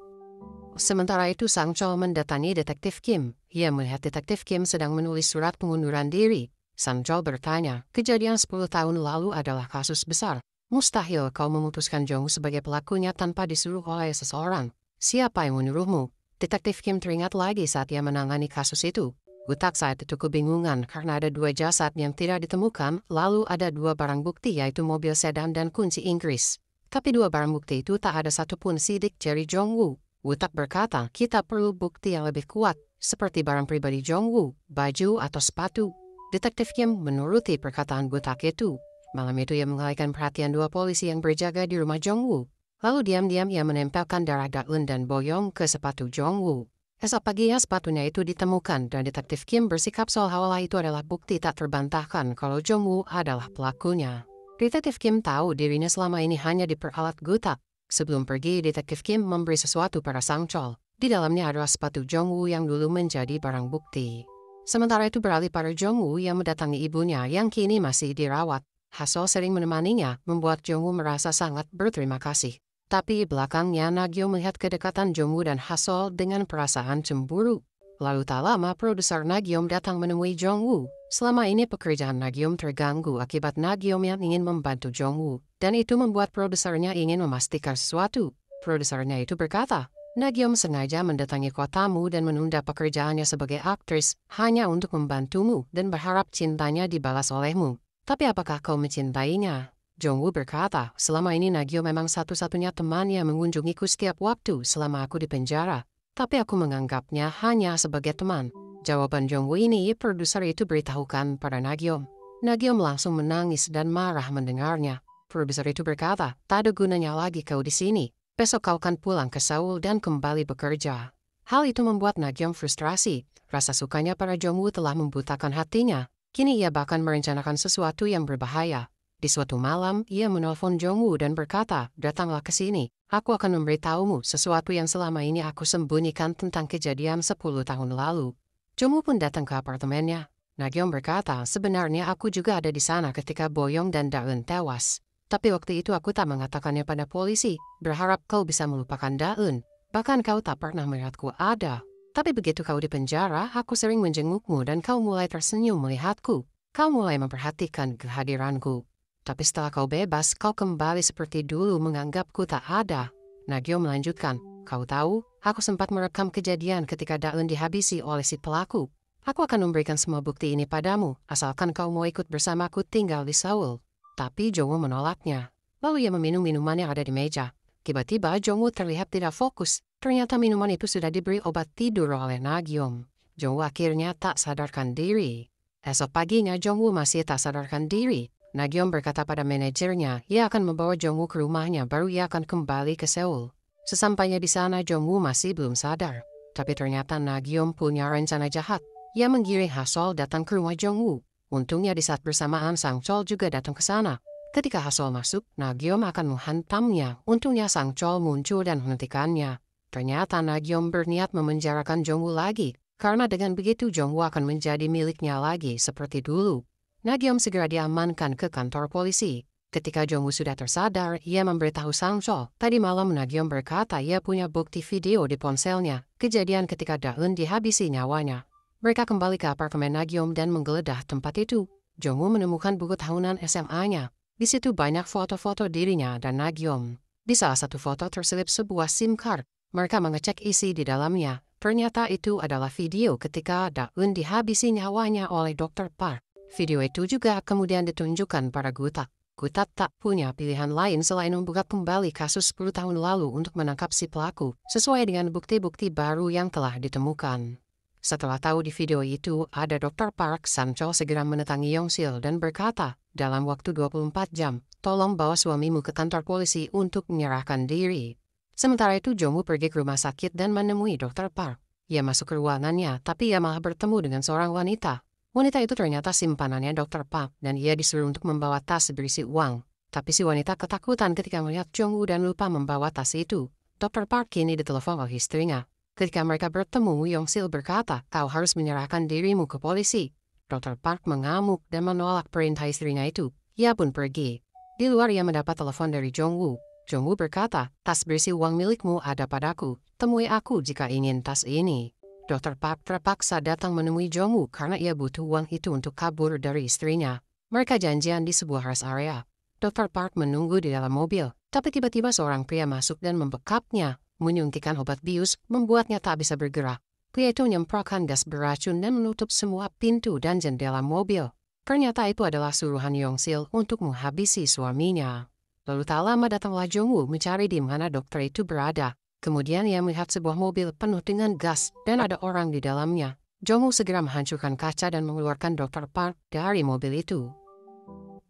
Sementara itu Sang Chol mendatangi Detektif Kim. Ia melihat Detektif Kim sedang menulis surat pengunduran diri. Sang Chol bertanya, kejadian 10 tahun lalu adalah kasus besar. Mustahil kau memutuskan Jong sebagai pelakunya tanpa disuruh oleh seseorang. Siapa yang menyuruhmu? Detektif Kim teringat lagi saat ia menangani kasus itu. Gutak saat itu kebingungan karena ada 2 jasad yang tidak ditemukan, lalu ada 2 barang bukti yaitu mobil sedan dan kunci Inggris. Tapi 2 barang bukti itu tak ada satupun sidik jari Jong-woo. Gutak berkata, kita perlu bukti yang lebih kuat, seperti barang pribadi Jong-woo, baju atau sepatu. Detektif Kim menuruti perkataan Gutak itu. Malam itu ia mengalihkan perhatian 2 polisi yang berjaga di rumah Jong-woo. Lalu diam-diam ia menempelkan darah Daun dan Boyong ke sepatu Jong-woo. Esok paginya sepatunya itu ditemukan dan Detektif Kim bersikap seolah-olah itu adalah bukti tak terbantahkan kalau Jong-woo adalah pelakunya. Detektif Kim tahu dirinya selama ini hanya diperalat Gutak. Sebelum pergi, Detektif Kim memberi sesuatu pada Sang Chol. Di dalamnya adalah sepatu Jong-woo yang dulu menjadi barang bukti. Sementara itu beralih pada Jong-woo yang mendatangi ibunya yang kini masih dirawat. Hasol sering menemaninya, membuat Jong-woo merasa sangat berterima kasih. Tapi belakangnya Nagyom melihat kedekatan Jong-woo dan Hasol dengan perasaan cemburu. Lalu tak lama produser Nagyom datang menemui Jong-woo. Selama ini pekerjaan Nagyom terganggu akibat Nagyom yang ingin membantu Jong-woo. Dan itu membuat produsernya ingin memastikan sesuatu. Produsernya itu berkata, Nagyom sengaja mendatangi kotamu dan menunda pekerjaannya sebagai aktris hanya untuk membantumu dan berharap cintanya dibalas olehmu. Tapi apakah kau mencintainya? Jong-woo berkata, selama ini Nagyom memang satu-satunya teman yang mengunjungiku setiap waktu selama aku di penjara. Tapi aku menganggapnya hanya sebagai teman. Jawaban Jong-woo ini produser itu beritahukan pada Nagyom. Nagyom langsung menangis dan marah mendengarnya. Produser itu berkata, tak ada gunanya lagi kau di sini. Besok kau akan pulang ke Seoul dan kembali bekerja. Hal itu membuat Nagyom frustrasi. Rasa sukanya pada Jong-woo telah membutakan hatinya. Kini ia bahkan merencanakan sesuatu yang berbahaya. Di suatu malam, ia menelpon Jong-woo dan berkata, datanglah ke sini. Aku akan memberitahumu sesuatu yang selama ini aku sembunyikan tentang kejadian 10 tahun lalu. Jong-woo pun datang ke apartemennya. Nagyom berkata, sebenarnya aku juga ada di sana ketika Boyong dan Daun tewas. Tapi waktu itu aku tak mengatakannya pada polisi, berharap kau bisa melupakan Daun. Bahkan kau tak pernah melihatku ada. Tapi begitu kau di penjara, aku sering menjengukmu dan kau mulai tersenyum melihatku. Kau mulai memperhatikan kehadiranku. Tapi setelah kau bebas, kau kembali seperti dulu menganggapku tak ada. Nagyom melanjutkan, kau tahu, aku sempat merekam kejadian ketika Daun dihabisi oleh si pelaku. Aku akan memberikan semua bukti ini padamu, asalkan kau mau ikut bersamaku tinggal di Seoul. Tapi Jong-woo menolaknya. Lalu ia meminum minuman yang ada di meja. Tiba-tiba Jong-woo terlihat tidak fokus. Ternyata minuman itu sudah diberi obat tidur oleh Nagyom. Jong-woo akhirnya tak sadarkan diri. Esok paginya Jong-woo masih tak sadarkan diri. Nagyom berkata pada manajernya, ia akan membawa Jong-woo ke rumahnya baru ia akan kembali ke Seoul. Sesampainya di sana Jong-woo masih belum sadar. Tapi ternyata Nagyom punya rencana jahat. Ia menggiring Hasol datang ke rumah Jong-woo. Untungnya di saat bersamaan Sang Chol juga datang ke sana. Ketika Hasol masuk, Nagyom akan menghantamnya. Untungnya Sang Chol muncul dan menghentikannya. Ternyata Nagyom berniat memenjarakan Jong-woo lagi. Karena dengan begitu Jong-woo akan menjadi miliknya lagi seperti dulu. Nagyom segera diamankan ke kantor polisi. Ketika Jong-woo sudah tersadar, ia memberitahu Sang Chol. Tadi malam Nagyom berkata ia punya bukti video di ponselnya. Kejadian ketika Daun dihabisi nyawanya. Mereka kembali ke apartemen Nagyom dan menggeledah tempat itu. Jong-woo menemukan buku tahunan SMA-nya. Di situ banyak foto-foto dirinya dan Nagyom. Di salah satu foto terselip sebuah SIM card. Mereka mengecek isi di dalamnya. Ternyata itu adalah video ketika Daun dihabisi nyawanya oleh Dr. Park. Video itu juga kemudian ditunjukkan pada Gutak. Gutak tak punya pilihan lain selain membuka kembali kasus 10 tahun lalu untuk menangkap si pelaku, sesuai dengan bukti-bukti baru yang telah ditemukan. Setelah tahu di video itu ada Dr. Park Sang-chol segera mendatangi Yong-sil dan berkata, dalam waktu 24 jam, tolong bawa suamimu ke kantor polisi untuk menyerahkan diri. Sementara itu Jong-woo pergi ke rumah sakit dan menemui Dr. Park. Ia masuk ke ruangannya, tapi ia malah bertemu dengan seorang wanita. Wanita itu ternyata simpanannya Dr. Park dan ia disuruh untuk membawa tas berisi uang. Tapi si wanita ketakutan ketika melihat Jong-woo dan lupa membawa tas itu. Dr. Park kini ditelepon oleh istrinya. Ketika mereka bertemu, Yong-sil berkata, kau harus menyerahkan dirimu ke polisi. Dr. Park mengamuk dan menolak perintah istrinya itu. Ia pun pergi. Di luar ia mendapat telepon dari Jong-woo. Jong-woo berkata, tas berisi uang milikmu ada padaku. Temui aku jika ingin tas ini. Dr. Park terpaksa datang menemui Jong-woo karena ia butuh uang itu untuk kabur dari istrinya. Mereka janjian di sebuah rest area. Dr. Park menunggu di dalam mobil, tapi tiba-tiba seorang pria masuk dan membekapnya. Menyuntikkan obat bius, membuatnya tak bisa bergerak. Pria itu menyemprotkan gas beracun dan menutup semua pintu dan jendela mobil. Ternyata itu adalah suruhan Yong-sil untuk menghabisi suaminya. Lalu tak lama datanglah Jong-woo mencari di mana dokter itu berada. Kemudian ia melihat sebuah mobil penuh dengan gas dan ada orang di dalamnya. Jong-woo segera menghancurkan kaca dan mengeluarkan Dr. Park dari mobil itu.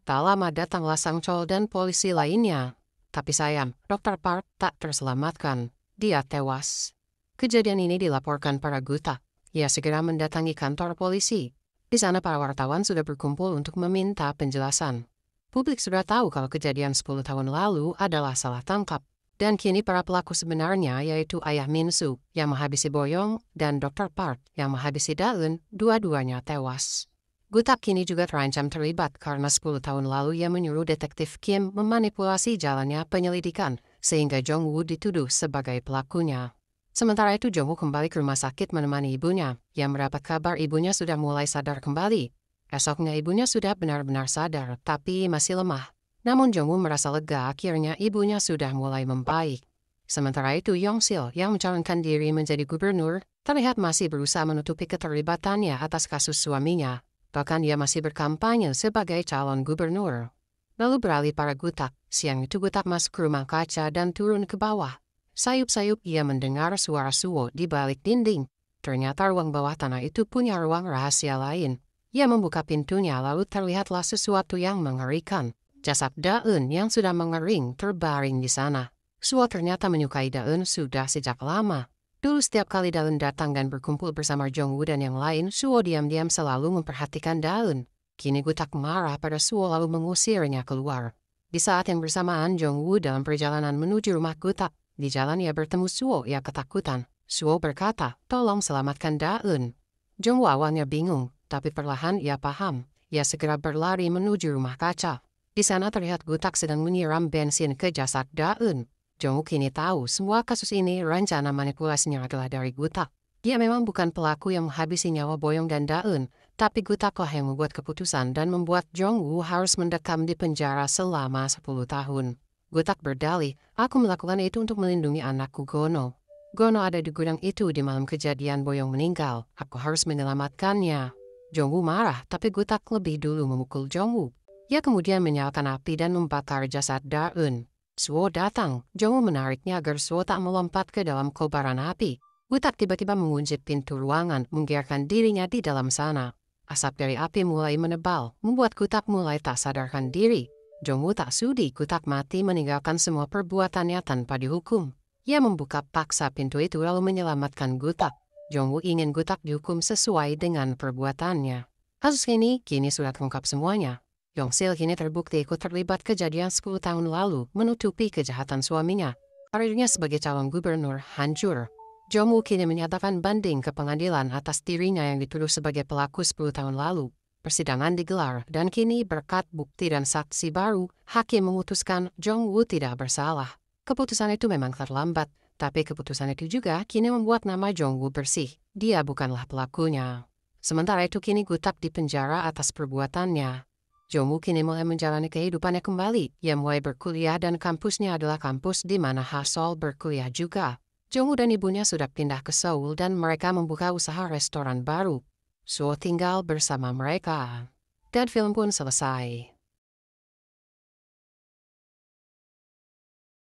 Tak lama datanglah Sang-chol dan polisi lainnya. Tapi sayang, Dr. Park tak terselamatkan. Dia tewas. Kejadian ini dilaporkan para gutak. Ia segera mendatangi kantor polisi. Di sana para wartawan sudah berkumpul untuk meminta penjelasan. Publik sudah tahu kalau kejadian 10 tahun lalu adalah salah tangkap. Dan kini para pelaku sebenarnya yaitu ayah Min-soo yang menghabisi Boyong dan Dr. Park yang menghabisi Da-eun, dua-duanya tewas. Gutak kini juga terancam terlibat karena 10 tahun lalu ia menyuruh detektif Kim memanipulasi jalannya penyelidikan, sehingga Jong-woo dituduh sebagai pelakunya. Sementara itu Jong-woo kembali ke rumah sakit menemani ibunya, yang mendapat kabar ibunya sudah mulai sadar kembali. Esoknya ibunya sudah benar-benar sadar, tapi masih lemah. Namun Jong-woo merasa lega akhirnya ibunya sudah mulai membaik. Sementara itu Yong-sil yang mencalonkan diri menjadi gubernur, terlihat masih berusaha menutupi keterlibatannya atas kasus suaminya. Bahkan ia masih berkampanye sebagai calon gubernur. Lalu beralih para gutak, siang itu gutak masuk ke rumah kaca dan turun ke bawah. Sayup-sayup ia mendengar suara suwo di balik dinding. Ternyata ruang bawah tanah itu punya ruang rahasia lain. Ia membuka pintunya lalu terlihatlah sesuatu yang mengerikan. Jasad Da-eun yang sudah mengering terbaring di sana. Suwo ternyata menyukai Da-eun sudah sejak lama. Dulu setiap kali Da-eun datang dan berkumpul bersama Jong-woo dan yang lain, Suwo diam-diam selalu memperhatikan Da-eun. Kini gutak marah pada Suwo lalu mengusirnya keluar. Di saat yang bersamaan Jong-woo dalam perjalanan menuju rumah gutak. Di jalan ia bertemu Suwo, ia ketakutan. Suwo berkata, tolong selamatkan Da-eun. Jong-woo awalnya bingung, tapi perlahan ia paham. Ia segera berlari menuju rumah kaca. Di sana terlihat gutak sedang menyiram bensin ke jasad Da-eun. Jong-woo kini tahu semua kasus ini rencana manipulasinya adalah dari gutak. Dia memang bukan pelaku yang menghabisi nyawa Boyong dan Da-eun, tapi gutaklah yang membuat keputusan dan membuat Jong-woo harus mendekam di penjara selama 10 tahun. Gutak berdalih, aku melakukan itu untuk melindungi anakku Gono. Gono ada di gudang itu di malam kejadian Boyong meninggal. Aku harus menyelamatkannya. Jong-woo marah, tapi gutak lebih dulu memukul Jong-woo. Ia kemudian menyalakan api dan membakar jasad Da-eun. Suwo datang, Jong-woo menariknya agar Suwo tak melompat ke dalam kobaran api. Gutak tiba-tiba mengunci pintu ruangan, membiarkan dirinya di dalam sana. Asap dari api mulai menebal, membuat Gutak mulai tak sadarkan diri. Jong-woo tak sudi Gutak mati meninggalkan semua perbuatannya tanpa dihukum. Ia membuka paksa pintu itu lalu menyelamatkan Gutak. Jong-woo ingin Gutak dihukum sesuai dengan perbuatannya. Kasus ini kini sudah terungkap semuanya. Yong-sil kini terbukti ikut terlibat kejadian 10 tahun lalu menutupi kejahatan suaminya. Karirnya sebagai calon gubernur hancur. Jong-woo kini menyatakan banding ke pengadilan atas dirinya yang dituduh sebagai pelaku 10 tahun lalu. Persidangan digelar dan kini berkat bukti dan saksi baru, hakim memutuskan Jong-woo tidak bersalah. Keputusan itu memang terlambat, tapi keputusan itu juga kini membuat nama Jong-woo bersih. Dia bukanlah pelakunya. Sementara itu kini gutak di penjara atas perbuatannya. Jong-woo kini mulai menjalani kehidupannya kembali. Ia mulai berkuliah dan kampusnya adalah kampus di mana Ha-sol berkuliah juga. Jong-woo dan ibunya sudah pindah ke Seoul dan mereka membuka usaha restoran baru. Suwo tinggal bersama mereka. Dan film pun selesai.